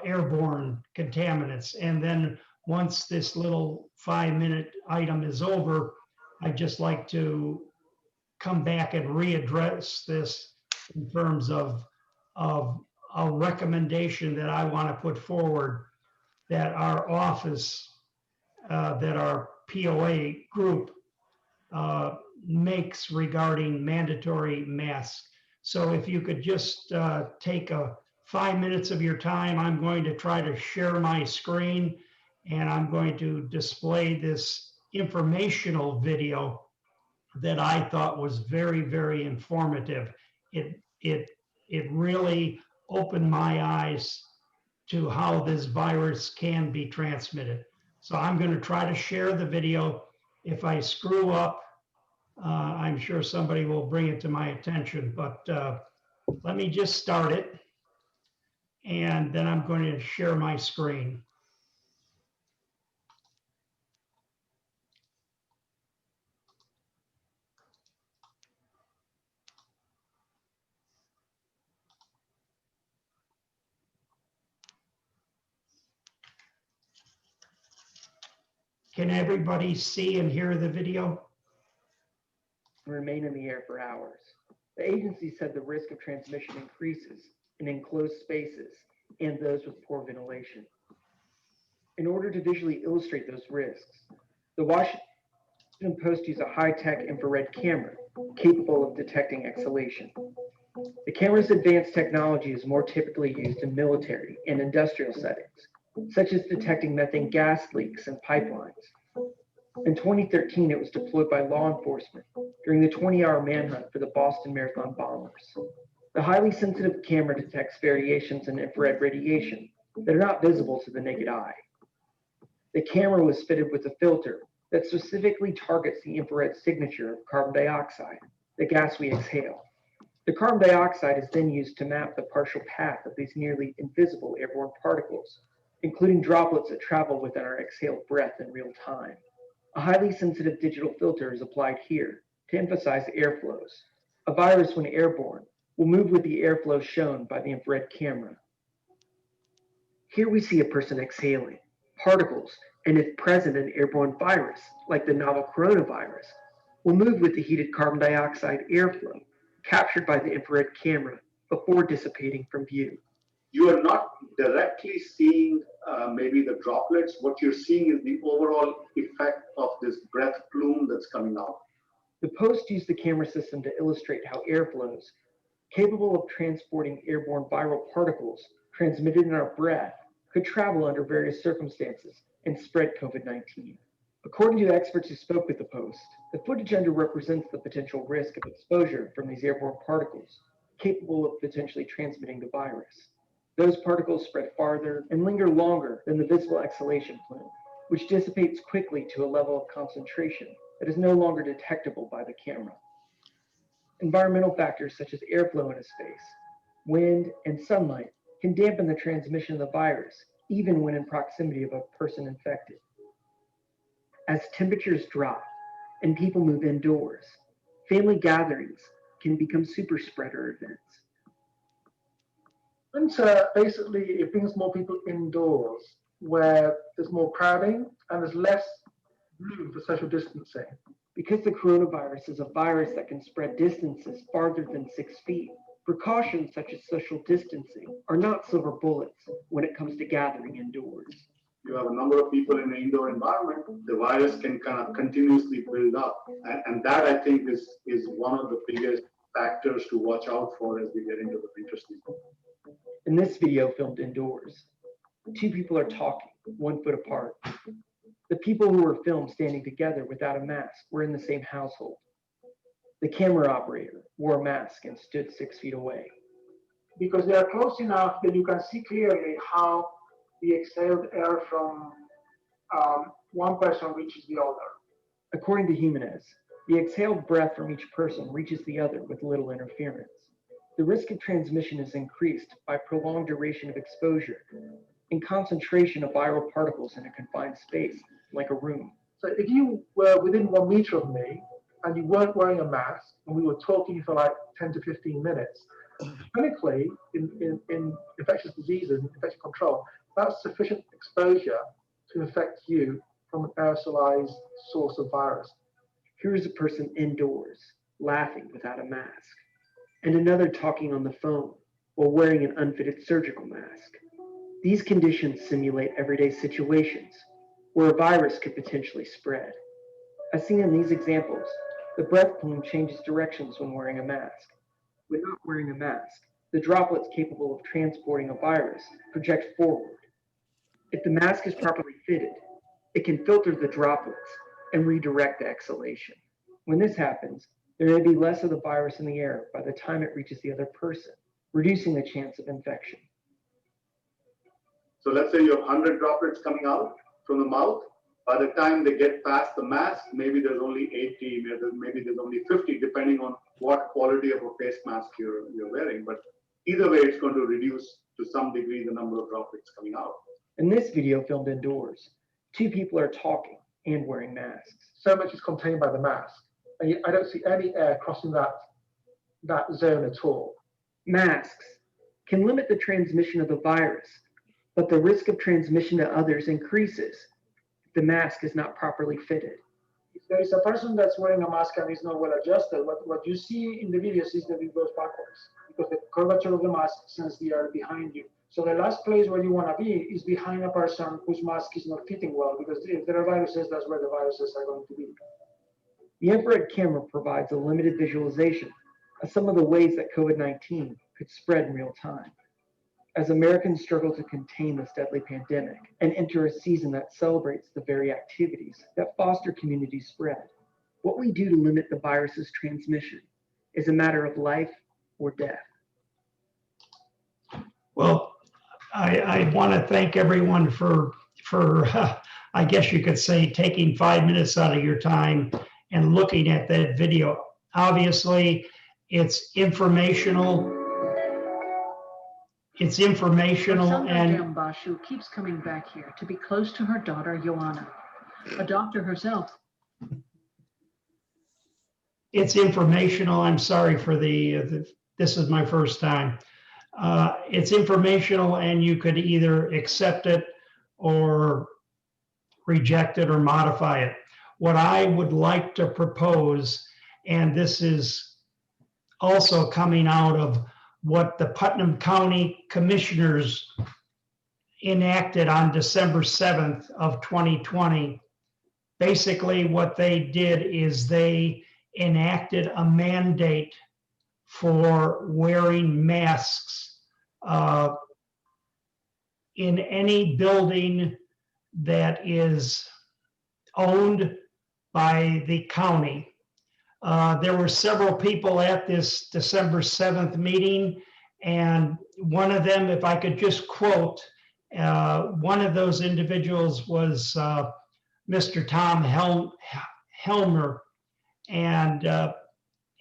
airborne contaminants. And then once this little 5-minute item is over, I'd just like to come back and readdress this in terms of a recommendation that I want to put forward that our office, that our POA group makes regarding mandatory masks. So if you could just take 5 minutes of your time, I'm going to try to share my screen, and I'm going to display this informational video that I thought was very, very informative. It really opened my eyes to how this virus can be transmitted. So I'm going to try to share the video. If I screw up, I'm sure somebody will bring it to my attention, but let me just start it. And then I'm going to share my screen. Can everybody see and hear the video? Remain in the air for hours. The agency said the risk of transmission increases in enclosed spaces and those with poor ventilation. In order to visually illustrate those risks, the Washington Post used a high-tech infrared camera capable of detecting exhalation. The camera's advanced technology is more typically used in military and industrial settings, such as detecting methane gas leaks in pipelines. In 2013, it was deployed by law enforcement during the 20-hour manhunt for the Boston Marathon bombers. The highly sensitive camera detects variations in infrared radiation that are not visible to the naked eye. The camera was fitted with a filter that specifically targets the infrared signature of carbon dioxide, the gas we exhale. The carbon dioxide is then used to map the partial path of these nearly invisible airborne particles, including droplets that travel within our exhaled breath in real time. A highly sensitive digital filter is applied here to emphasize airflows. A virus, when airborne, will move with the airflow shown by the infrared camera. Here we see a person exhaling. Particles, and if present an airborne virus, like the novel coronavirus, will move with the heated carbon dioxide airflow captured by the infrared camera before dissipating from view. You are not directly seeing maybe the droplets. What you're seeing is the overall effect of this breath plume that's coming out. The Post used the camera system to illustrate how airflows, capable of transporting airborne viral particles transmitted in our breath, could travel under various circumstances and spread COVID-19. According to the experts who spoke with the Post, the footage underrepresents the potential risk of exposure from these airborne particles, capable of potentially transmitting the virus. Those particles spread farther and linger longer than the visible exhalation plume, which dissipates quickly to a level of concentration that is no longer detectable by the camera. Environmental factors such as airflow in a space, wind, and sunlight can dampen the transmission of the virus, even when in proximity of a person infected. As temperatures drop and people move indoors, family gatherings can become super spreader events. And basically, it brings more people indoors where there's more crowding and there's less room for social distancing. Because the coronavirus is a virus that can spread distances farther than 6 feet, precautions such as social distancing are not silver bullets when it comes to gathering indoors. You have a number of people in an indoor environment, the virus can kind of continuously build up. And that, I think, is one of the biggest factors to watch out for as we get into the winter season. In this video filmed indoors, 2 people are talking 1 foot apart. The people who were filmed standing together without a mask were in the same household. The camera operator wore a mask and stood 6 feet away. Because they are close enough that you can see clearly how the exhaled air from one person reaches the other. According to Jimenez, the exhaled breath from each person reaches the other with little interference. The risk of transmission is increased by prolonged duration of exposure and concentration of viral particles in a confined space, like a room. So if you were within 1 meter of me and you weren't wearing a mask and we were talking for like 10 to 15 minutes, clinically in infectious diseases and infection control, that's sufficient exposure to infect you from an aerosolized source of virus. Here is a person indoors, laughing without a mask, and another talking on the phone while wearing an unfitted surgical mask. These conditions simulate everyday situations where a virus could potentially spread. As seen in these examples, the breath plume changes directions when wearing a mask. When not wearing a mask, the droplets capable of transporting a virus project forward. If the mask is properly fitted, it can filter the droplets and redirect the exhalation. When this happens, there may be less of the virus in the air by the time it reaches the other person, reducing the chance of infection. So let's say you have 100 droplets coming out from the mouth. By the time they get past the mask, maybe there's only 80, maybe there's only 50, depending on what quality of a face mask you're wearing. But either way, it's going to reduce to some degree the number of droplets coming out. In this video filmed indoors, two people are talking and wearing masks. So much is contained by the mask. And I don't see any air crossing that zone at all. Masks can limit the transmission of the virus, but the risk of transmission to others increases if the mask is not properly fitted. If there is a person that's wearing a mask and is not well adjusted, what you see in the videos is that it goes backwards because the curvature of the mask sends the air behind you. So the last place where you want to be is behind a person whose mask is not fitting well, because if there are viruses, that's where the viruses are going to be. The infrared camera provides a limited visualization of some of the ways that COVID-19 could spread in real time. As Americans struggle to contain this deadly pandemic and enter a season that celebrates the very activities that foster community spread, what we do to limit the virus's transmission is a matter of life or death. Well, I want to thank everyone for I guess you could say, taking 5 minutes out of your time and looking at that video. Obviously, it's informational. It's informational and Bashu keeps coming back here to be close to her daughter, Joanna, a doctor herself. it's informational. I'm sorry for this is my first time. It's informational and you could either accept it or reject it or modify it. What I would like to propose, and this is also coming out of what the Putnam County Commissioners enacted on December 7th of 2020. Basically, what they did is they enacted a mandate for wearing masks in any building that is owned by the county. There were several people at this December 7th meeting, and one of them, if I could just quote, one of those individuals was Mr. Tom Helmer, and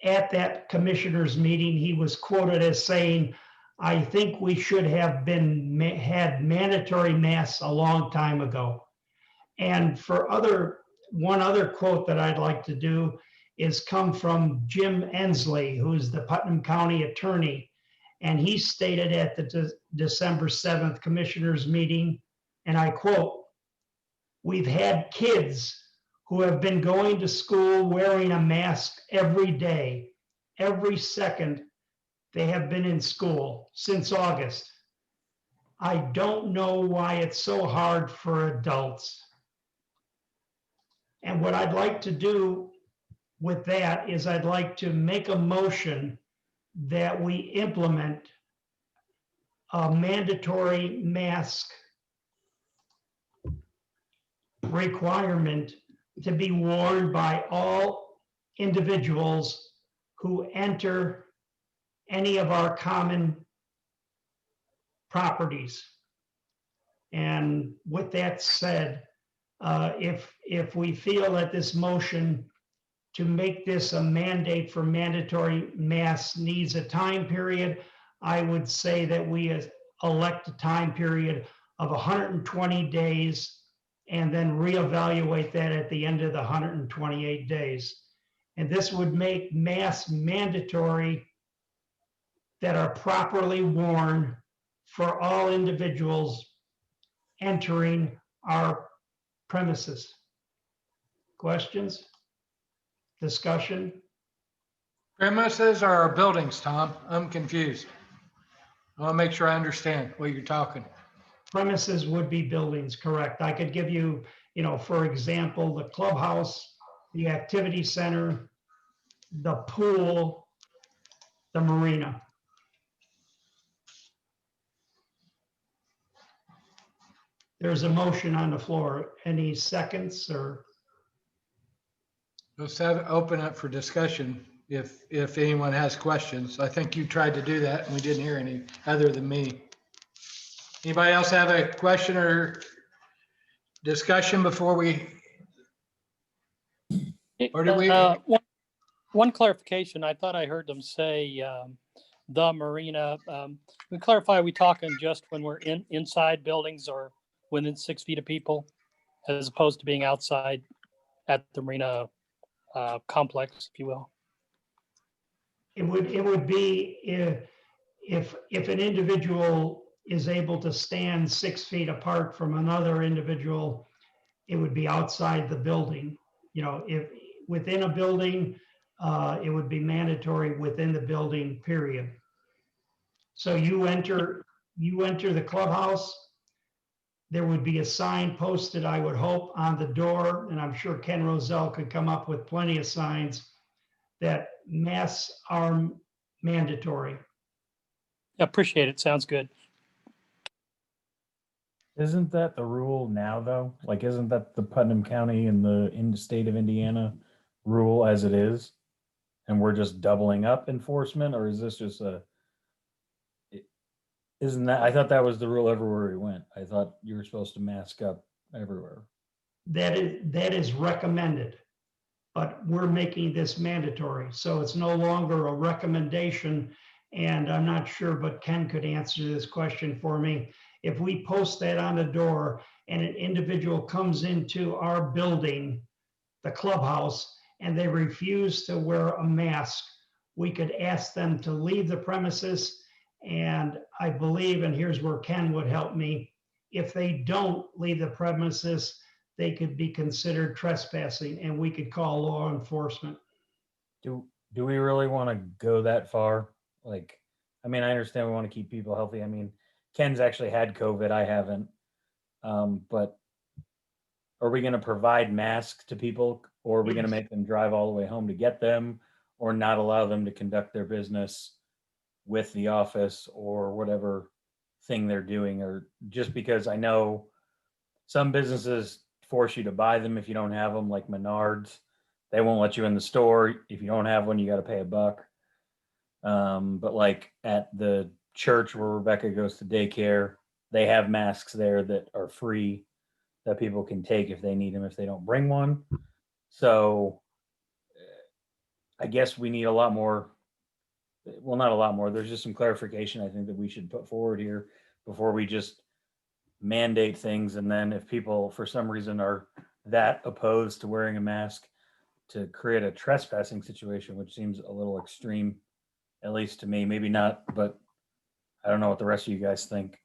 at that commissioners meeting, he was quoted as saying, "I think we should have had mandatory masks a long time ago." And for one other quote that I'd like to do is come from Jim Ensley, who's the Putnam County attorney. And he stated at the December 7th commissioners meeting, and I quote, "We've had kids who have been going to school wearing a mask every day, every second they have been in school since August. I don't know why it's so hard for adults." And what I'd like to do with that is I'd like to make a motion that we implement a mandatory mask requirement to be worn by all individuals who enter any of our common properties. And with that said, if we feel that this motion to make this a mandate for mandatory masks needs a time period, I would say that we elect a time period of 120 days and then reevaluate that at the end of the 128 days. And this would make masks mandatory that are properly worn for all individuals entering our premises. Questions? Discussion? Premises or our buildings, Tom? I'm confused. I want to make sure I understand what you're talking. Premises would be buildings, correct. I could give you, for example, the clubhouse, the activity center, the pool, the marina. There's a motion on the floor. Any seconds or? Let's have it open up for discussion if anyone has questions. I think you tried to do that and we didn't hear any other than me. Anybody else have a question or discussion before we? Or do we? One clarification, I thought I heard them say the marina. We clarify, are we talking just when we're inside buildings or within 6 feet of people, as opposed to being outside at the marina complex, if you will? It would be if an individual is able to stand 6 feet apart from another individual, it would be outside the building. You know, if within a building, it would be mandatory within the building, period. So you enter the clubhouse, there would be a sign posted, I would hope, on the door, and I'm sure Ken Roselle could come up with plenty of signs that masks are mandatory. Appreciate it. Sounds good. Isn't that the rule now, though? Like, isn't that the Putnam County and in the state of Indiana rule as it is? And we're just doubling up enforcement, or is this just isn't that, I thought that was the rule everywhere we went. I thought you were supposed to mask up everywhere. That is recommended, but we're making this mandatory. So it's no longer a recommendation. And I'm not sure, but Ken could answer this question for me. If we post that on the door and an individual comes into our building, the clubhouse, and they refuse to wear a mask, we could ask them to leave the premises. And I believe, and here's where Ken would help me, if they don't leave the premises, they could be considered trespassing and we could call law enforcement. Do we really want to go that far? Like, I mean, I understand we want to keep people healthy. I mean, Ken's actually had COVID. I haven't. But are we going to provide masks to people, or are we going to make them drive all the way home to get them, or not allow them to conduct their business with the office or whatever thing they're doing? Or just because I know some businesses force you to buy them if you don't have them, like Menards, they won't let you in the store. If you don't have one, you got to pay $1. But like at the church where Rebecca goes to daycare, they have masks there that are free that people can take if they need them, if they don't bring one. So I guess we need a lot more. Well, not a lot more. There's just some clarification I think that we should put forward here before we just mandate things. And then if people for some reason are that opposed to wearing a mask, to create a trespassing situation, which seems a little extreme, at least to me. Maybe not, but I don't know what the rest of you guys think.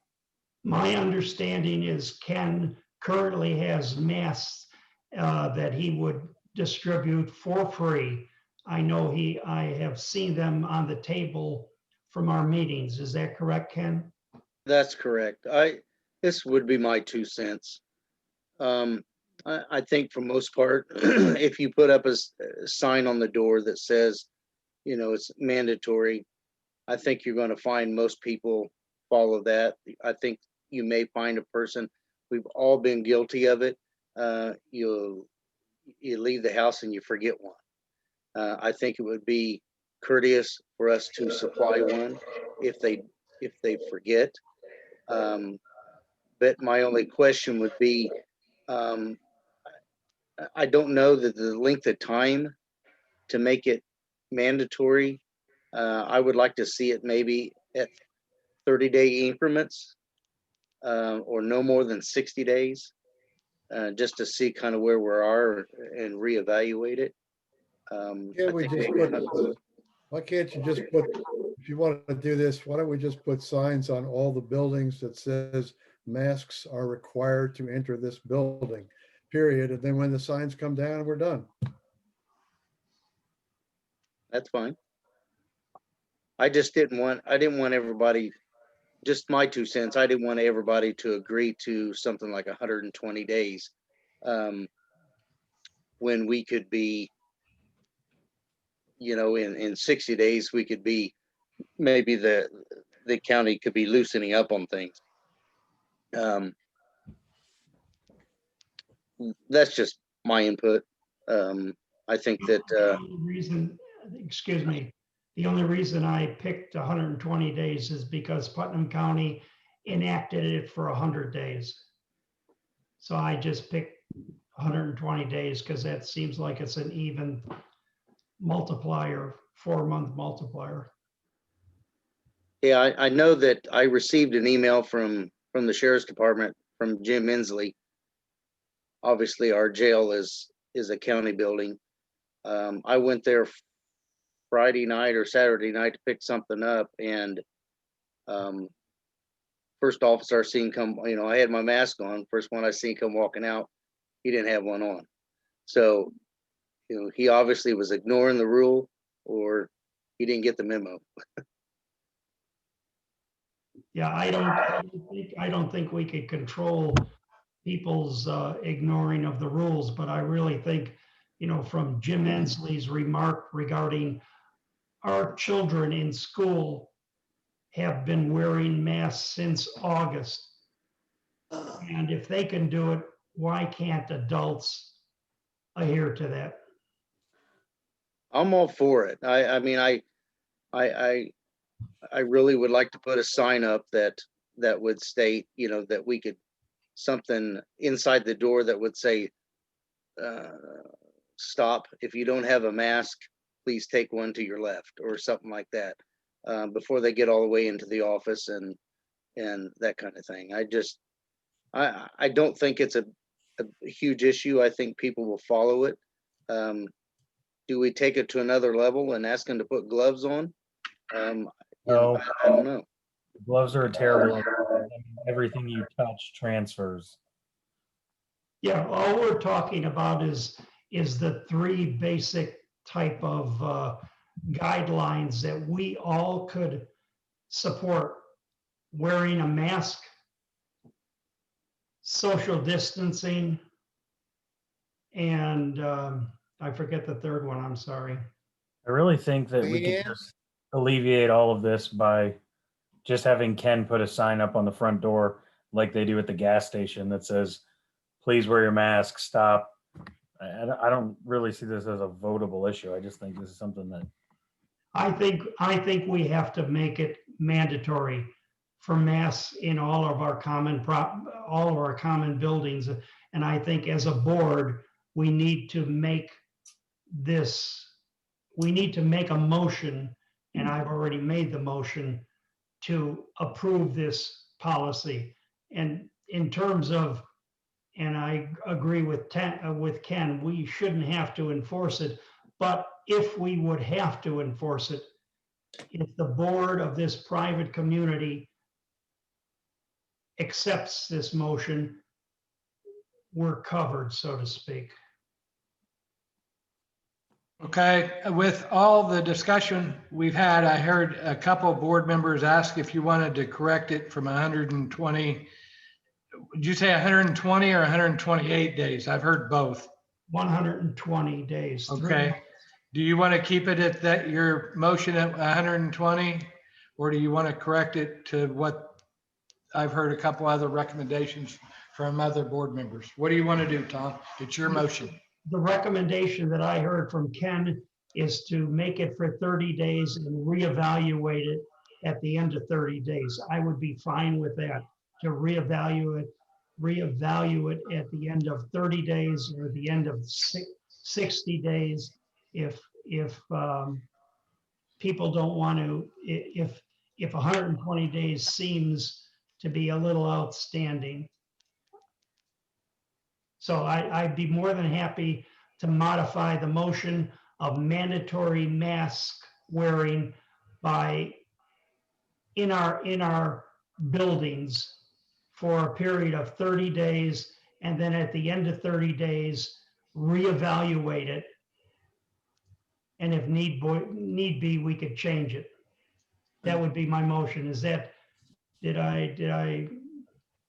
My understanding is Ken currently has masks that he would distribute for free. I know I have seen them on the table from our meetings. Is that correct, Ken? That's correct. This would be my 2 cents. I think for most part, if you put up a sign on the door that says, you know, it's mandatory, I think you're going to find most people follow that. I think you may find a person, we've all been guilty of it. You leave the house and you forget one. I think it would be courteous for us to supply one if they forget. But my only question would be, I don't know that the length of time to make it mandatory. I would like to see it maybe at 30-day increments or no more than 60 days, just to see kind of where we are and reevaluate it. Why can't you just put, if you want to do this, why don't we just put signs on all the buildings that says masks are required to enter this building, period. And then when the signs come down, we're done. That's fine. I didn't want everybody, just my 2 cents, I didn't want everybody to agree to something like 120 days when we could be, you know, in 60 days, we could be maybe the county could be loosening up on things. That's just my input. I think that, The only reason, excuse me, the only reason I picked 120 days is because Putnam County enacted it for 100 days. So I just picked 120 days because that seems like it's an even multiplier, 4-month multiplier. yeah, I know that I received an email from the sheriff's department from Jim Inslee. Obviously, our jail is a county building. I went there Friday night or Saturday night to pick something up, and first officer I seen come, I had my mask on. First one I seen come walking out, he didn't have one on. So, he obviously was ignoring the rule, or he didn't get the memo. Yeah, I don't think we could control people's ignoring of the rules, but I really think, from Jim Inslee's remark regarding our children in school have been wearing masks since August. And if they can do it, why can't adults adhere to that? I'm all for it. I mean, I really would like to put a sign up that would state, that we could, something inside the door that would say, stop. If you don't have a mask, please take one to your left, or something like that, before they get all the way into the office and that kind of thing. I don't think it's a huge issue. I think people will follow it. Do we take it to another level and ask them to put gloves on? No, I don't know. gloves are a terrible idea. I mean, everything you touch transfers. Yeah, all we're talking about is the 3 basic type of guidelines that we all could support: wearing a mask, social distancing, and I forget the third one, I'm sorry. I really think that we could just alleviate all of this by just having Ken put a sign up on the front door like they do at the gas station that says, please wear your mask, stop. I don't really see this as a votable issue. I just think this is something that I think we have to make it mandatory for masks in all of our common buildings. And I think as a board, we need to make a motion, and I've already made the motion to approve this policy. And in terms of, and I agree with Ken, we shouldn't have to enforce it. But if we would have to enforce it, if the board of this private community accepts this motion, we're covered, so to speak. Okay, with all the discussion we've had, I heard a couple of board members ask if you wanted to correct it from 120. Did you say 120 or 128 days? I've heard both. 120 days. Okay. Do you want to keep it at that, your motion at 120? Or do you want to correct it to what I've heard a couple other recommendations from other board members? What do you want to do, Tom? It's your motion. The recommendation that I heard from Ken is to make it for 30 days and reevaluate it at the end of 30 days. I would be fine with that, to reevaluate at the end of 30 days or the end of 60 days. If people don't want to, if 120 days seems to be a little outstanding. So I'd be more than happy to modify the motion of mandatory mask wearing in our buildings for a period of 30 days, and then at the end of 30 days, reevaluate it. And if need be, we could change it. That would be my motion. Is that, did I?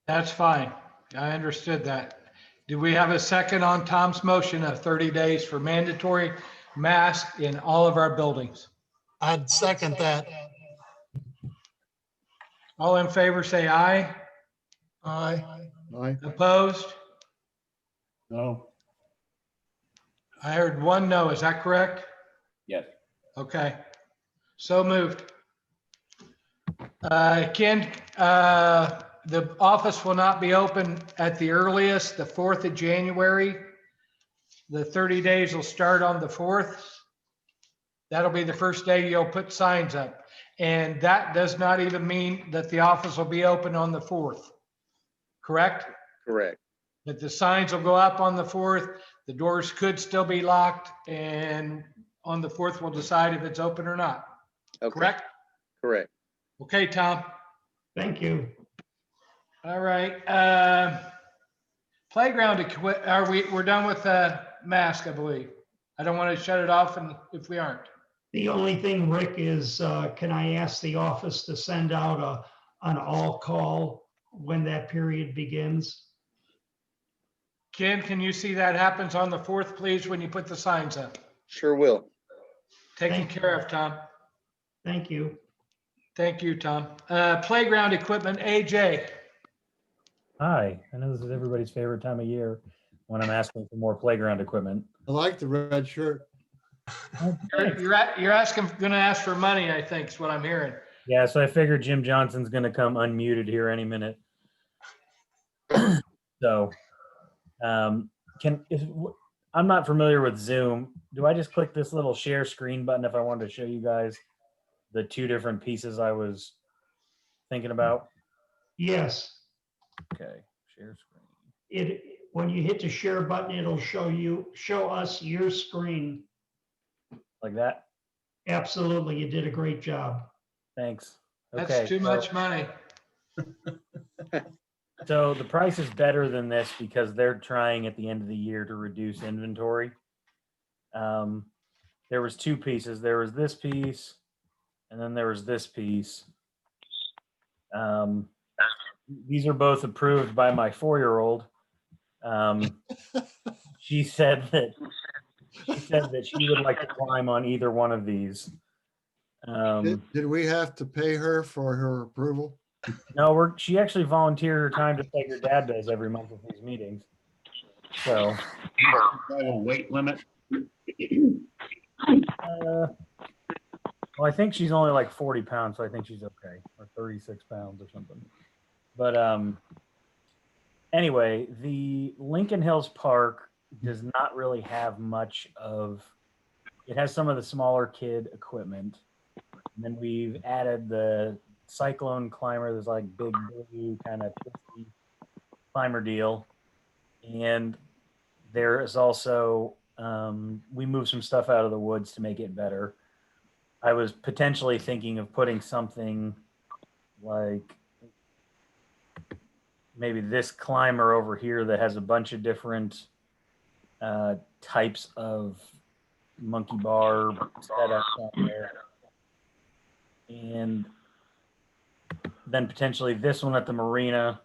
That's fine. I understood that. Do we have a second on Tom's motion of 30 days for mandatory mask in all of our buildings? I'd second that. All in favor, say aye. Aye. Opposed? No, I heard one no. Is that correct? yes. Okay. So moved. Ken, the office will not be open at the earliest, the 4th of January. The 30 days will start on the 4th. That'll be the first day you'll put signs up. And that does not even mean that the office will be open on the 4th. Correct? Correct. That the signs will go up on the 4th. The doors could still be locked, and on the 4th, we'll decide if it's open or not. Okay. Correct? Correct. Okay, Tom. Thank you. All right. Playground equipment. We're done with mask, I believe. I don't want to shut it off and if we aren't. The only thing, Rick, is can I ask the office to send out an all call when that period begins? Ken, can you see that happens on the 4th, please, when you put the signs up? Sure will. Taken care of, Tom. Thank you. Thank you, Tom. Playground equipment, AJ. Hi, I know this is everybody's favorite time of year when I'm asking for more playground equipment. I like the red shirt. You're asking, gonna ask for money, I think is what I'm hearing. Yeah, so I figured Jim Johnson's gonna come unmuted here any minute. So, I'm not familiar with Zoom. Do I just click this little share screen button if I wanted to show you guys the two different pieces I was thinking about? Yes. Okay, share screen. When you hit the share button, it'll show us your screen. Like that? Absolutely. You did a great job. Thanks. That's too much money. So the price is better than this because they're trying at the end of the year to reduce inventory. There was two pieces. There was this piece, and then there was this piece. These are both approved by my 4-year-old. She said that she would like to climb on either one of these. Did we have to pay her for her approval? No, she actually volunteered her time just like her dad does every month at these meetings. So, Have a weight limit. well, I think she's only like 40 pounds, so I think she's okay, or 36 pounds or something. But anyway, the Lincoln Hills Park does not really have much of. It has some of the smaller kid equipment. And then we've added the Cyclone climber. There's like big blue kind of twisty climber deal. And there is also, we moved some stuff out of the woods to make it better. I was potentially thinking of putting something like maybe this climber over here that has a bunch of different types of monkey bar setups on there. And then potentially this one at the marina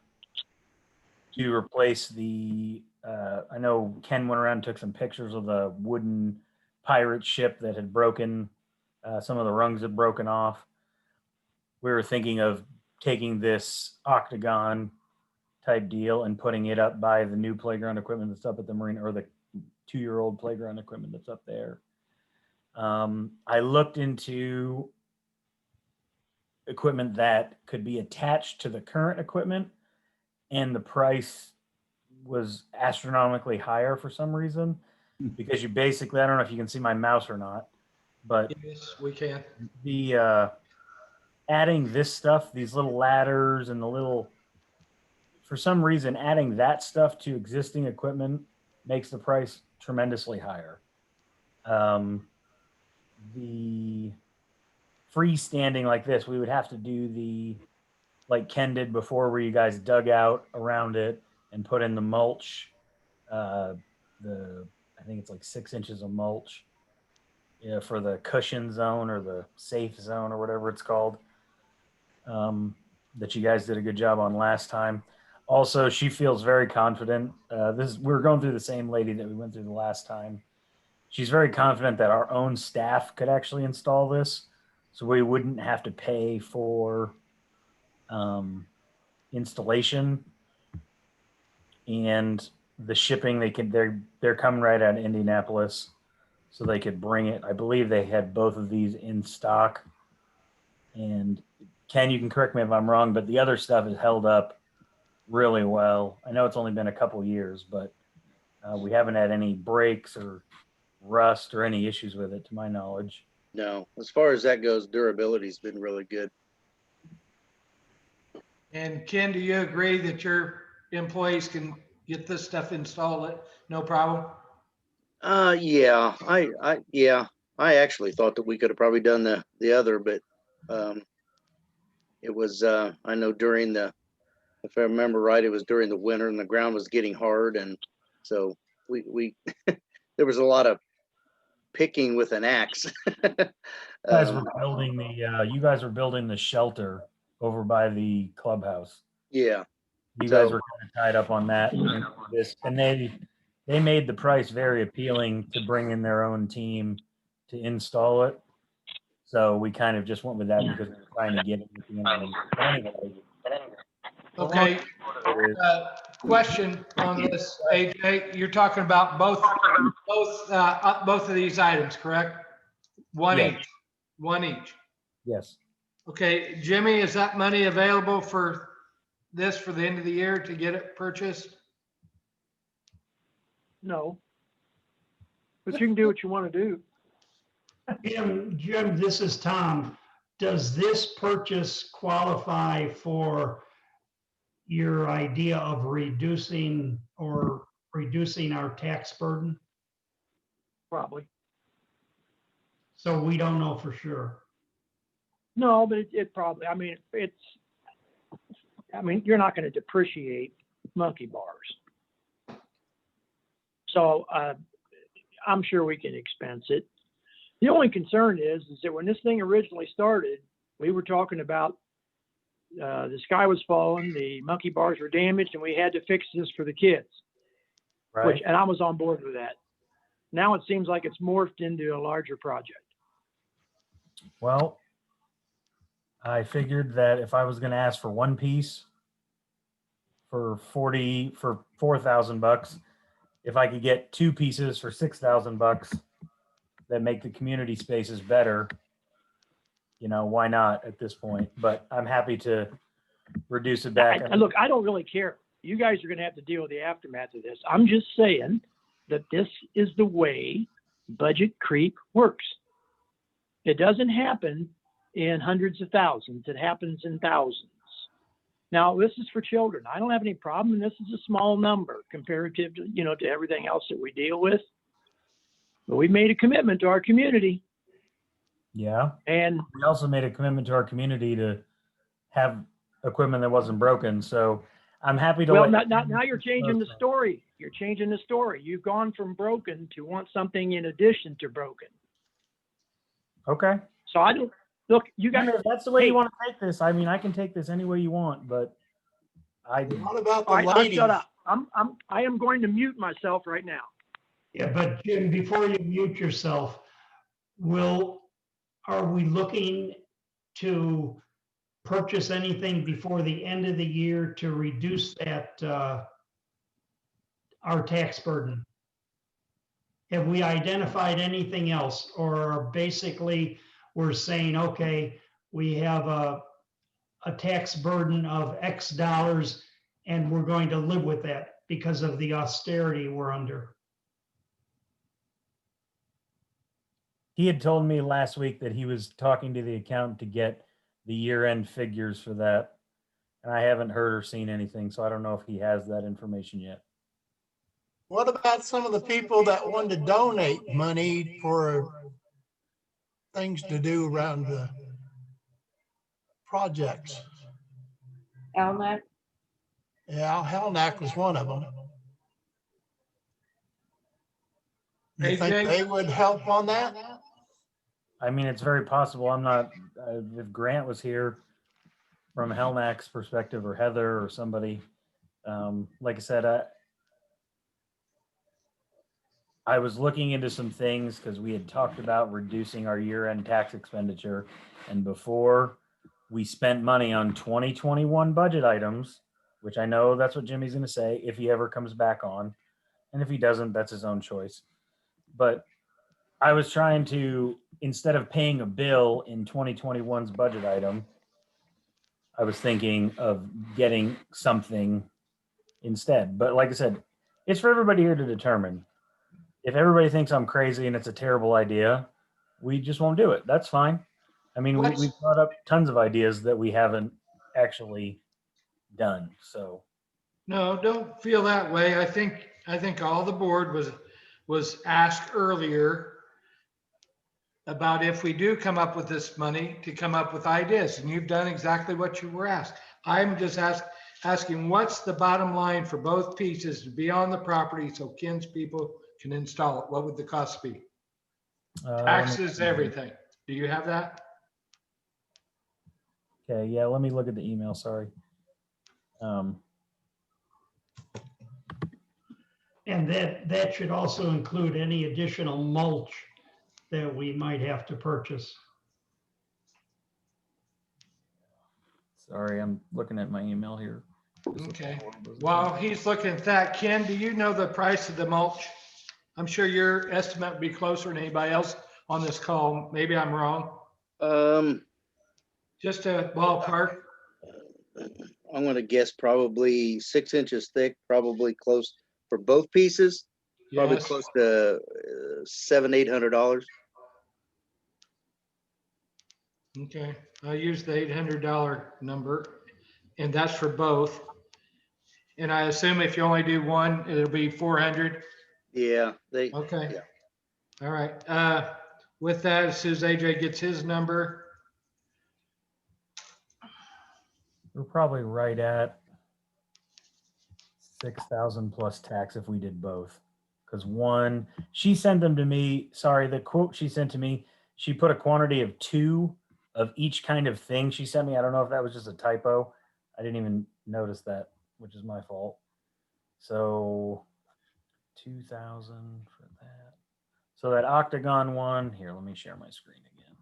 to replace the, I know Ken went around and took some pictures of the wooden pirate ship that had broken, some of the rungs had broken off. We were thinking of taking this octagon type deal and putting it up by the new playground equipment that's up at the marina, or the 2-year-old playground equipment that's up there. I looked into equipment that could be attached to the current equipment, and the price was astronomically higher for some reason, because you basically, I don't know if you can see my mouse or not, but yes, we can. The adding this stuff, these little ladders and the little, for some reason, adding that stuff to existing equipment makes the price tremendously higher. The freestanding like this, we would have to do the, like Ken did before, where you guys dug out around it and put in the mulch. I think it's like 6 inches of mulch, for the cushion zone or the safe zone or whatever it's called. That you guys did a good job on last time. Also, she feels very confident. We're going through the same lady that we went through the last time. She's very confident that our own staff could actually install this, so we wouldn't have to pay for installation and the shipping. They're coming right out of Indianapolis, so they could bring it. I believe they had both of these in stock. And Ken, you can correct me if I'm wrong, but the other stuff is held up really well. I know it's only been a couple years, but we haven't had any breaks or rust or any issues with it, to my knowledge. No, as far as that goes, durability's been really good. And Ken, do you agree that your employees can get this stuff installed? No problem? Yeah, I actually thought that we could have probably done the other, but it was I know during if I remember right, it was during the winter and the ground was getting hard, and so we there was a lot of picking with an axe. You guys were building you guys were building the shelter over by the clubhouse. Yeah. You guys were kind of tied up on that. And they made the price very appealing to bring in their own team to install it. So we kind of just went with that because we were trying to get it at the end of the year. But anyway. Okay. Question on this, AJ. You're talking about both of these items, correct? One each. Yes. Okay, Jimmy, is that money available for this for the end of the year to get it purchased? No. But you can do what you want to do. Jim, this is Tom. Does this purchase qualify for your idea of reducing our tax burden? Probably. So we don't know for sure. No, but it probably, I mean, you're not going to depreciate monkey bars. So I'm sure we can expense it. The only concern is that when this thing originally started, we were talking about the sky was falling, the monkey bars were damaged, and we had to fix this for the kids. Right. And I was on board with that. Now it seems like it's morphed into a larger project. Well, I figured that if I was going to ask for one piece for $4,000, if I could get two pieces for $6,000 that make the community spaces better, why not at this point? But I'm happy to reduce it back. Look, I don't really care. You guys are going to have to deal with the aftermath of this. I'm just saying that this is the way budget creep works. It doesn't happen in hundreds of thousands. It happens in thousands. Now, this is for children. I don't have any problem, and this is a small number comparative to, to everything else that we deal with. But we made a commitment to our community. Yeah. And we also made a commitment to our community to have equipment that wasn't broken. So I'm happy to. Well, now you're changing the story. You're changing the story. You've gone from broken to want something in addition to broken. Okay. So I don't look. You guys. If that's the way you want to take this. I mean, I can take this any way you want, but What about the all right, lighting? shut up. I am going to mute myself right now. Yeah, but Jim, before you mute yourself, are we looking to purchase anything before the end of the year to reduce that our tax burden? Have we identified anything else, or basically we're saying, okay, we have a tax burden of X dollars and we're going to live with that because of the austerity we're under? He had told me last week that he was talking to the accountant to get the year-end figures for that. And I haven't heard or seen anything, so I don't know if he has that information yet. What about some of the people that wanted to donate money for things to do around the projects? Almac? Yeah, Hellnack was one of them. You think they would help on that? I mean, it's very possible. I'm not, if Grant was here from Hellnack's perspective, or Heather or somebody, like I said, I was looking into some things because we had talked about reducing our year-end tax expenditure. And before we spent money on 2021 budget items, which I know that's what Jimmy's going to say if he ever comes back on. And if he doesn't, that's his own choice. But I was trying to, instead of paying a bill in 2021's budget item, I was thinking of getting something instead. But like I said, it's for everybody here to determine. If everybody thinks I'm crazy and it's a terrible idea, we just won't do it. That's fine. I mean, we've brought up tons of ideas that we haven't actually done. So No, don't feel that way. I think all the board was asked earlier about if we do come up with this money to come up with ideas, and you've done exactly what you were asked. I'm just asking what's the bottom line for both pieces to be on the property so Ken's people can install it? What would the cost be? Taxes, everything. Do you have that? okay, yeah, let me look at the email. Sorry. And that should also include any additional mulch that we might have to purchase. Sorry, I'm looking at my email here. Okay. While he's looking at that, Ken, do you know the price of the mulch? I'm sure your estimate would be closer than anybody else on this call. Maybe I'm wrong. Just a ballpark. I'm gonna guess probably 6 inches thick, probably close for both pieces. Probably Yes. close to $700-800. Okay, I'll use the $800 number, and that's for both. And I assume if you only do one, it'll be 400. Yeah, Okay. yeah. All right. With that, as soon as AJ gets his number, We're probably right at 6,000 plus tax if we did both. Because one, she sent them to me. Sorry, the quote she sent to me, she put a quantity of 2 of each kind of thing she sent me. I don't know if that was just a typo. I didn't even notice that, which is my fault. So 2,000 for that. So that octagon one, here, let me share my screen again.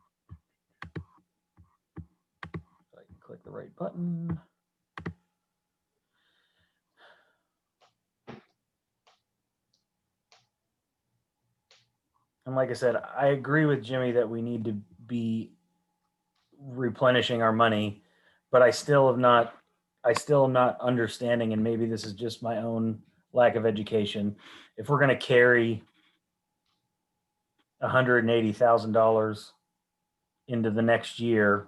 So I can click the right button. And like I said, I agree with Jimmy that we need to be replenishing our money, but I still am not understanding, and maybe this is just my own lack of education. If we're going to carry $180,000 into the next year,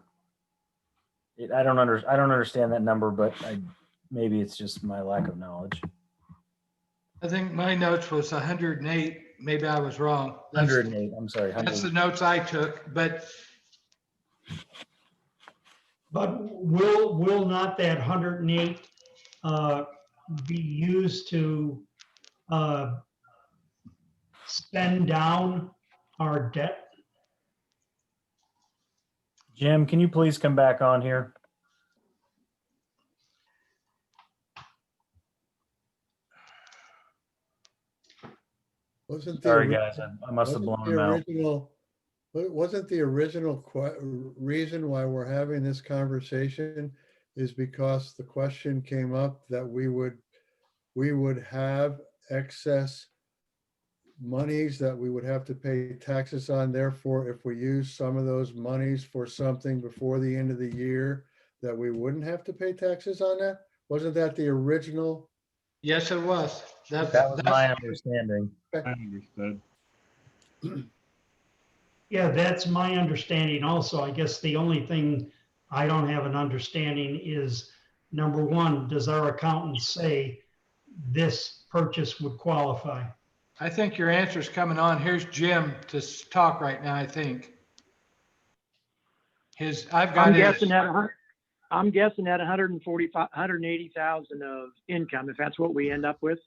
I don't understand that number, but maybe it's just my lack of knowledge. I think my notes was 108. Maybe I was wrong. 108. I'm sorry. That's the notes I took, but will not that 108 be used to spend down our debt? Jim, can you please come back on here? Sorry, guys, I must have blown them out. Wasn't the original reason why we're having this conversation is because the question came up that we would have excess monies that we would have to pay taxes on. Therefore, if we use some of those monies for something before the end of the year, that we wouldn't have to pay taxes on that? Wasn't that the original? yes, it was. That was my understanding. I understood. Yeah, that's my understanding also. I guess the only thing I don't have an understanding is, number one, does our accountant say this purchase would qualify? I think your answer's coming on. Here's Jim to talk right now, I think. I'm guessing at 180,000 of income. If that's what we end up with,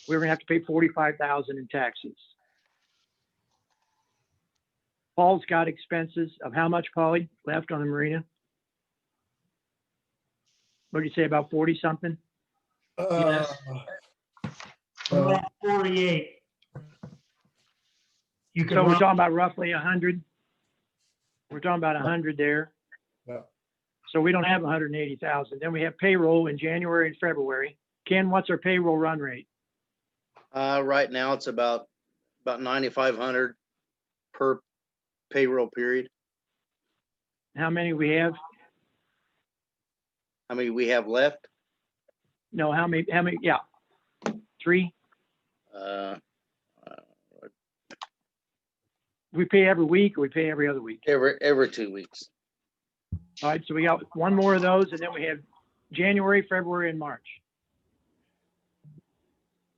we're gonna have to pay 45,000 in taxes. Paul's got expenses of how much, Paulie, left on the marina? What did you say, about 40 something? Yes. About 48. So we're talking about roughly 100. We're talking about 100 there. Yeah. So we don't have 180,000. Then we have payroll in January and February. Ken, what's our payroll run rate? Right now it's about 9,500 per payroll period. How many we have? How many we have left? No, how many, yeah. 3? Uh, We pay every week or we pay every other week? every 2 weeks. All right, so we got one more of those, and then we have January, February, and March.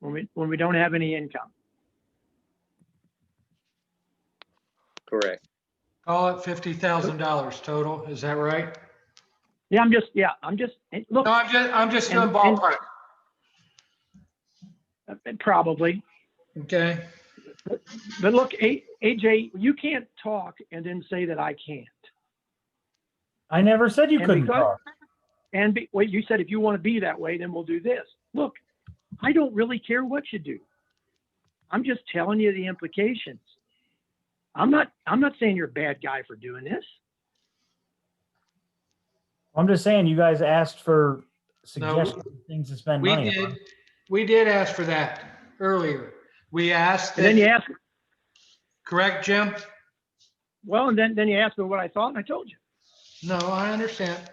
When we don't have any income. Correct. Call it $50,000 total. Is that right? Yeah, I'm just look. No, I'm just doing and- ballpark. Probably. Okay. But look, AJ, you can't talk and then say that I can't. I never said you And couldn't because- talk. Wait, you said if you want to be that way, then we'll do this. Look, I don't really care what you do. I'm just telling you the implications. I'm not saying you're a bad guy for doing this. I'm just saying you guys asked for No, suggestions, things to spend We money on. did ask for that earlier. We asked. And then you ask, Correct, Jim? well, and then you asked me what I thought, and I told you. No, I understand.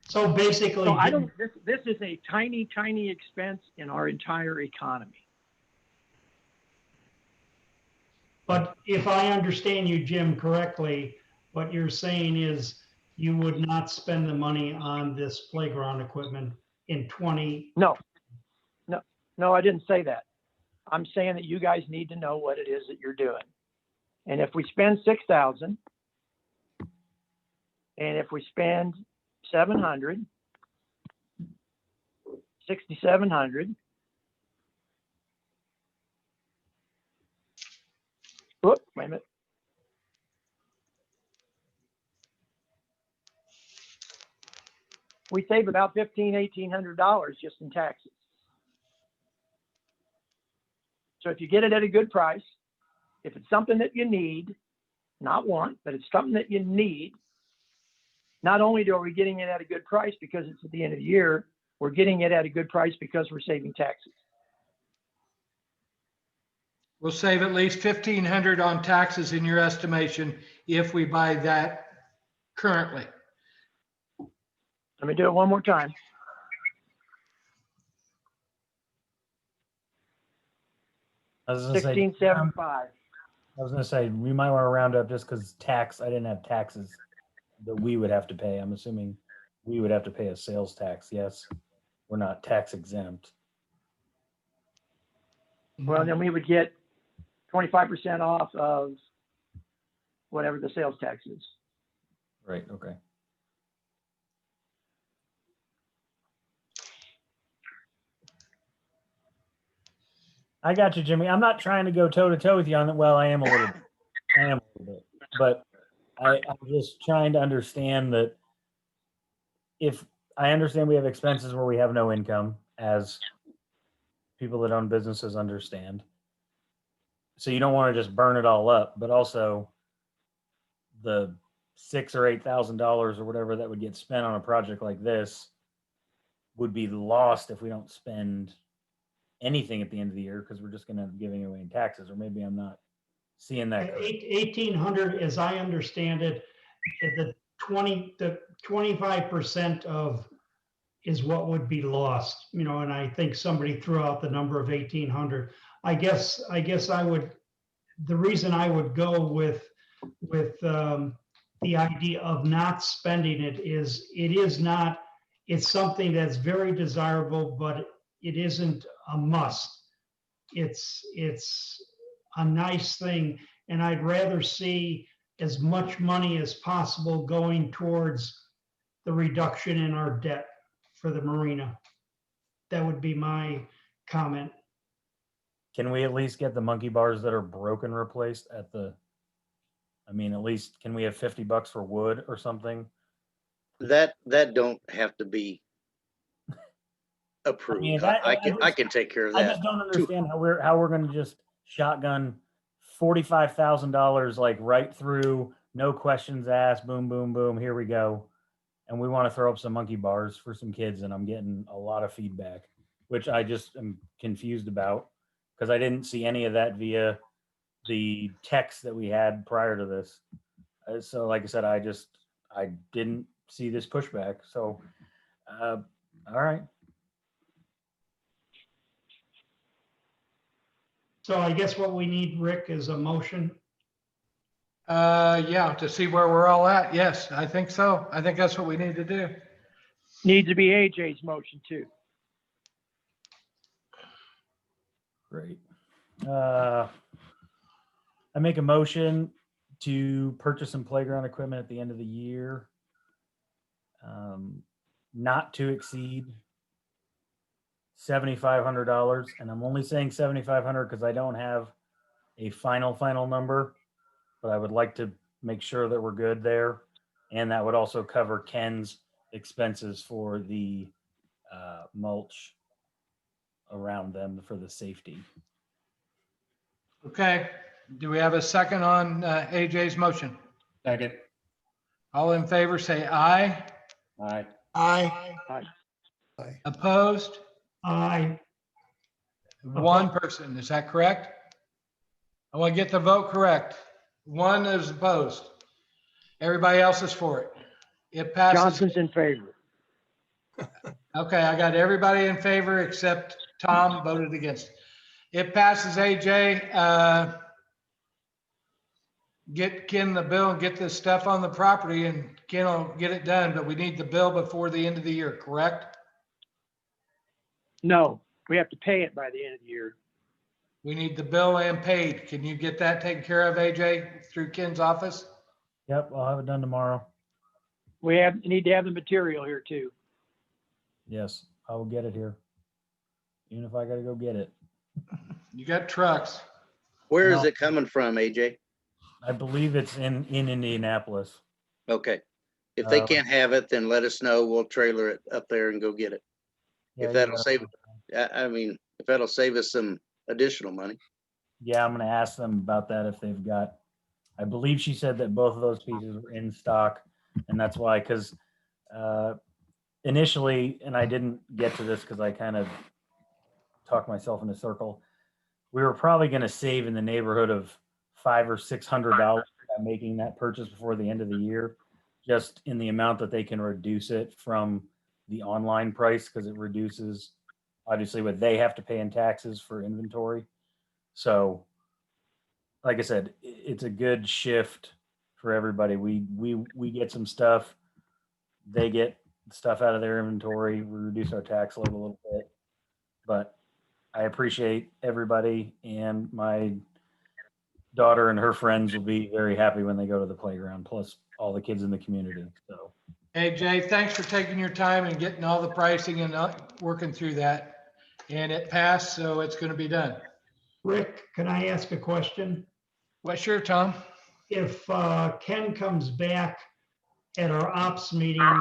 So basically, So I don't, this is a tiny, tiny expense in our entire economy. but if I understand you, Jim, correctly, what you're saying is you would not spend the money on this playground equipment in 20. No, I didn't say that. I'm saying that you guys need to know what it is that you're doing. And if we spend 6,000, and if we spend 700, 6,700. Whoop, wait a minute. We save about $1,800 just in taxes. So if you get it at a good price, if it's something that you need, not want, but it's something that you need, not only are we getting it at a good price because it's at the end of the year, we're getting it at a good price because we're saving taxes. We'll save at least $1,500 on taxes in your estimation if we buy that currently. Let me do it one more time. I was gonna say, 1675. I was gonna say we might want to round up just because tax. I didn't have taxes that we would have to pay. I'm assuming we would have to pay a sales tax. Yes, we're not tax exempt. Well, then we would get 25% off of whatever the sales tax is. Right. Okay. I got you, Jimmy. I'm not trying to go toe to toe with you on it. Well, I am a little bit. I am a little bit. But I'm just trying to understand that if I understand we have expenses where we have no income, as people that own businesses understand. So you don't want to just burn it all up, but also the $6,000 or $8,000 or whatever that would get spent on a project like this would be lost if we don't spend anything at the end of the year because we're just going to be giving away in taxes, or maybe I'm not seeing that. 1,800, as I understand it, the 25% of is what would be lost, you know, and I think somebody threw out the number of 1,800. I guess I would, the reason I would go with the idea of not spending it is it's something that's very desirable, but it isn't a must. It's a nice thing, and I'd rather see as much money as possible going towards the reduction in our debt for the marina. That would be my comment. Can we at least get the monkey bars that are broken replaced at least can we have $50 for wood or something? That don't have to be approved. I can take care of that. I just don't understand how we're going to just shotgun $45,000 like right through no questions asked, boom, boom, boom, here we go. And we want to throw up some monkey bars for some kids, and I'm getting a lot of feedback, which I just am confused about because I didn't see any of that via the text that we had prior to this. So like I said, I didn't see this pushback. So, all right. So I guess what we need, Rick, is a motion. Yeah, to see where we're all at. Yes, I think so. I think that's what we need to do. Needs to be AJ's motion too. Great. I make a motion to purchase some playground equipment at the end of the year, not to exceed $7,500. And I'm only saying 7,500 because I don't have a final number, but I would like to make sure that we're good there. And that would also cover Ken's expenses for the mulch around them for the safety. Okay. Do we have a second on AJ's motion? Second. All in favor, say aye. Aye. Aye. Opposed? Aye. One person, is that correct? I want to get the vote correct. One is opposed. Everybody else is for it. It passes. Johnson's in favor. Okay, I got everybody in favor except Tom voted against. It passes, AJ. Get Ken the bill and get this stuff on the property and Ken will get it done, but we need the bill before the end of the year, correct? No, we have to pay it by the end of the year. We need the bill and paid. Can you get that taken care of, AJ, through Ken's office? Yep, I'll have it done tomorrow. We need to have the material here too. Yes, I will get it here. Even if I gotta go get it. You got trucks. Where is it coming from, AJ? I believe it's in Indianapolis. Okay. If they can't have it, then let us know. We'll trailer it up there and go get it. Yeah, If that'll save, if that'll save us some additional money. Yeah, I'm gonna ask them about that if they've got. I believe she said that both of those pieces were in stock, and that's why. Because initially, and I didn't get to this because I kind of talked myself in a circle. We were probably going to save in the neighborhood of $500 or $600 by making that purchase before the end of the year, just in the amount that they can reduce it from the online price, because it reduces obviously what they have to pay in taxes for inventory. So like I said, it's a good shift for everybody. We get some stuff, they get stuff out of their inventory, we reduce our tax load a little bit. But I appreciate everybody, and my daughter and her friends will be very happy when they go to the playground, plus all the kids in the community. So, Hey, Jay, thanks for taking your time and getting all the pricing and working through that. And it passed, so it's going to be done. Rick, can I ask a question? Well, sure, Tom. If Ken comes back at our ops meeting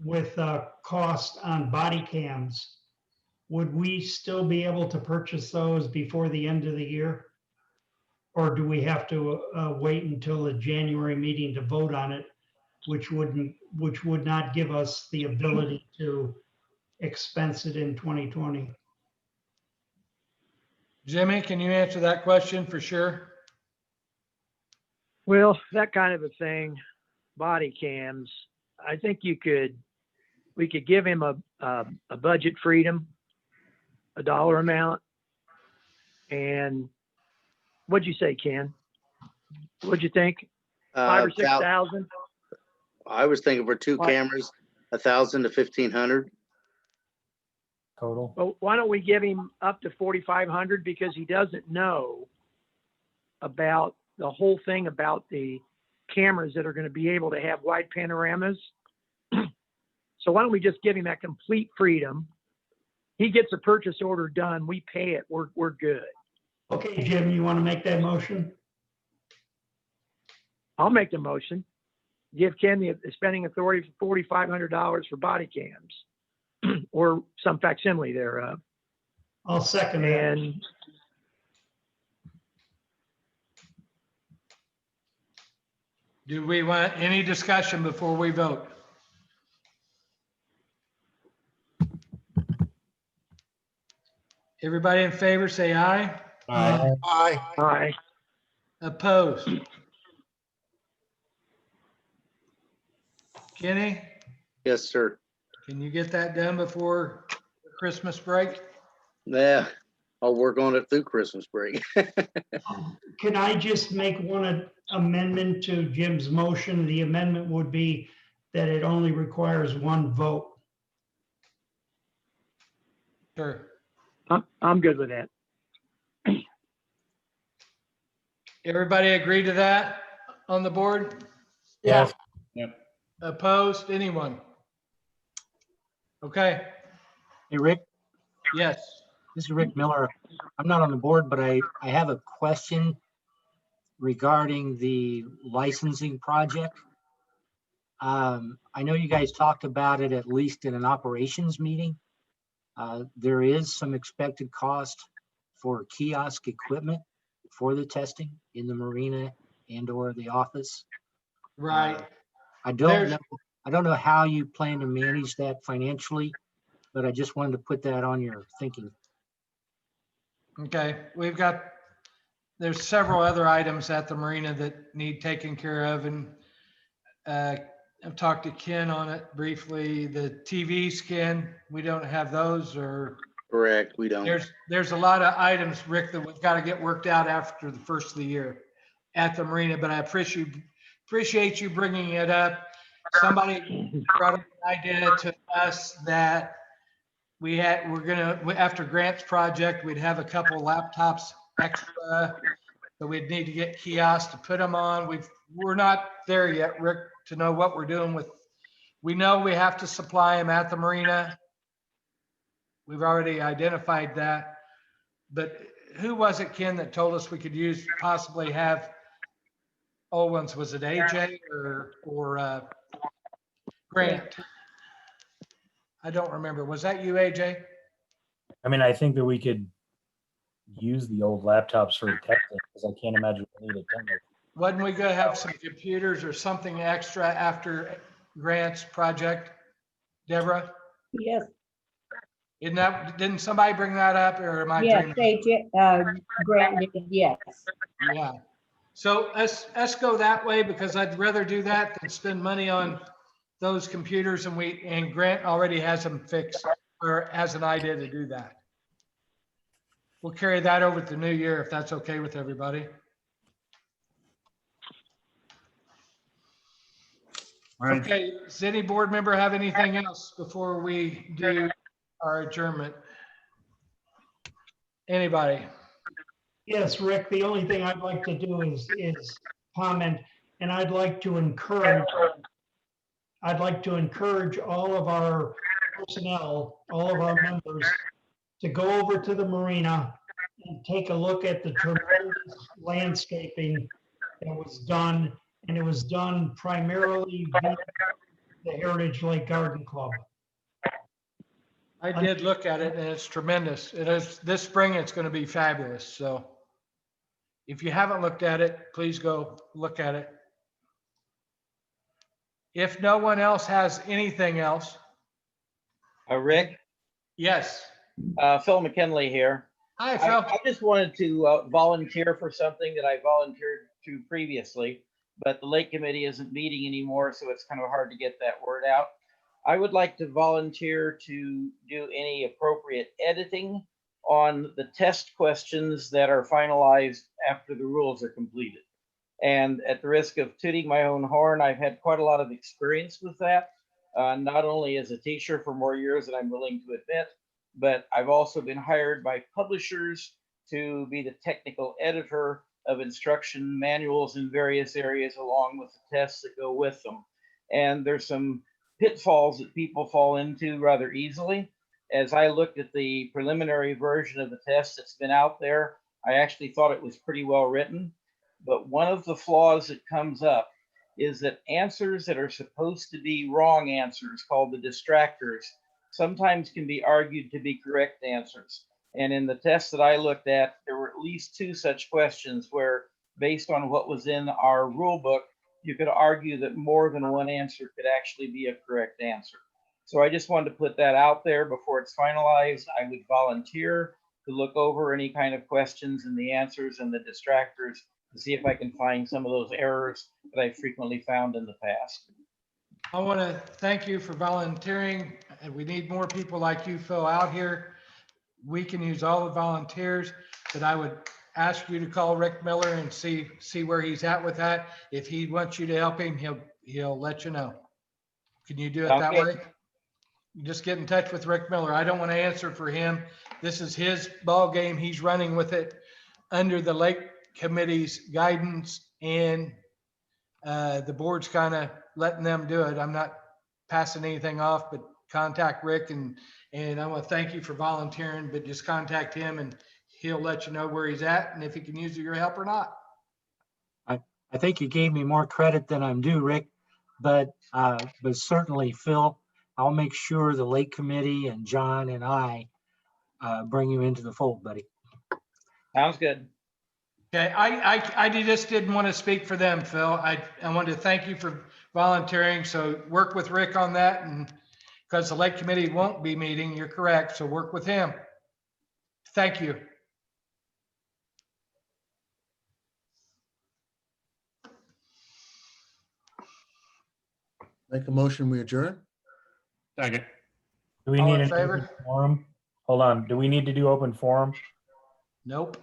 with a cost on body cams, would we still be able to purchase those before the end of the year? Or do we have to wait until the January meeting to vote on it, which would not give us the ability to expense it in 2020? Jimmy, can you answer that question for sure? Well, that kind of a thing, body cams, I think we could give him a budget freedom, a dollar amount. And what'd you say, Ken? What'd you think? 5 or 6,000? I was thinking for two cameras, 1,000 to 1,500 total. Well, why don't we give him up to 4,500, because he doesn't know about the whole thing about the cameras that are going to be able to have wide panoramas. So why don't we just give him that complete freedom? He gets a purchase order done. We pay it. We're good. Okay, Jim, you want to make that motion? I'll make the motion. Give Ken the spending authority for $4,500 for body cams or some facsimile thereof. I'll second that. And Do we want any discussion before we vote? Everybody in favor, say aye. Aye. Aye. Opposed? Kenny, Yes, sir. can you get that done before Christmas break? Yeah, I'll work on it through Christmas break. Can I just make one amendment to Jim's motion? The amendment would be that it only requires one vote. Sure. I'm good with that. Everybody agree to that on the board? Yeah. Yep. Opposed? Anyone? Okay, Hey, Rick, yes. this is Rick Miller. I'm not on the board, but I have a question regarding the licensing project. I know you guys talked about it at least in an operations meeting. There is some expected cost for kiosk equipment for the testing in the marina and or the office. Right. I don't know how you plan to manage that financially, but I just wanted to put that on your thinking. Okay, there's several other items at the marina that need taken care of, and I've talked to Ken on it briefly. The TV skin, we don't have those, or Correct, we don't. there's a lot of items, Rick, that we've got to get worked out after the first of the year at the marina, but I appreciate you bringing it up. Somebody brought up an idea to us that after Grant's project, we'd have a couple laptops extra. So we'd need to get kiosks to put them on. We're not there yet, Rick, to know what we're doing with. We know we have to supply them at the marina. We've already identified that. But who was it, Ken, that told us we could possibly have old ones? Was it AJ or Grant? I don't remember. Was that you, AJ? I mean, I think that we could use the old laptops for testing because I can't imagine we need a ton of. Wasn't we gonna have some computers or something extra after Grant's project, Deborah? Yes, Didn't somebody bring that up, or am I yes, dreaming? Grant did, yes. Yeah. So let's go that way, because I'd rather do that than spend money on those computers, and Grant already has them fixed, or has an idea to do that. We'll carry that over to the new year if that's okay with everybody. All right. Okay, does any board member have anything else before we do our adjournment? Anybody? Yes, Rick, the only thing I'd like to do is comment, and I'd like to encourage all of our personnel, all of our members, to go over to the marina and take a look at the tremendous landscaping that was done, and it was done primarily via the Heritage Lake Garden Club. I did look at it, and it's tremendous. It is, this spring, it's going to be fabulous. So if you haven't looked at it, please go look at it. If no one else has anything else. Rick, Yes. Phil McKinley here. Hi, Phil. I just wanted to volunteer for something that I volunteered to previously, but the Lake Committee isn't meeting anymore, so it's kind of hard to get that word out. I would like to volunteer to do any appropriate editing on the test questions that are finalized after the rules are completed. And at the risk of tooting my own horn, I've had quite a lot of experience with that, not only as a teacher for more years than I'm willing to admit, but I've also been hired by publishers to be the technical editor of instruction manuals in various areas, along with the tests that go with them. And there's some pitfalls that people fall into rather easily. As I looked at the preliminary version of the test that's been out there, I actually thought it was pretty well written. But one of the flaws that comes up is that answers that are supposed to be wrong answers, called the distractors, sometimes can be argued to be correct answers. And in the test that I looked at, there were at least 2 such questions where, based on what was in our rule book, you could argue that more than one answer could actually be a correct answer. So I just wanted to put that out there before it's finalized. I would volunteer to look over any kind of questions and the answers and the distractors to see if I can find some of those errors that I frequently found in the past. I want to thank you for volunteering. And we need more people like you, Phil, out here. We can use all the volunteers, but I would ask you to call Rick Miller and see where he's at with that. If he wants you to help him, he'll let you know. Can you do it that Okay. way? You just get in touch with Rick Miller. I don't want to answer for him. This is his ball game. He's running with it under the Lake Committee's guidance, and the board's kind of letting them do it. I'm not passing anything off, but contact Rick, and I want to thank you for volunteering, but just contact him and he'll let you know where he's at and if he can use your help or not. I think you gave me more credit than I'm due, Rick, but certainly, Phil, I'll make sure the Lake Committee and John and I bring you into the fold, buddy. Sounds good. Okay, I just didn't want to speak for them, Phil. I wanted to thank you for volunteering. So work with Rick on that, and because the Lake Committee won't be meeting, you're correct. So work with him. Thank you. Make a motion, we adjourn? Second. Do we All need in an open favor? forum? Hold on. Do we need to do open forum? Nope.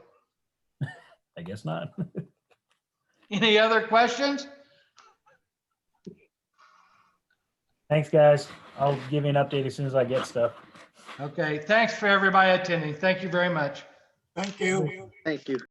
I guess not. Any other questions? Thanks, guys. I'll give you an update as soon as I get stuff. Okay, thanks for everybody attending. Thank you very much. Thank you. Thank you.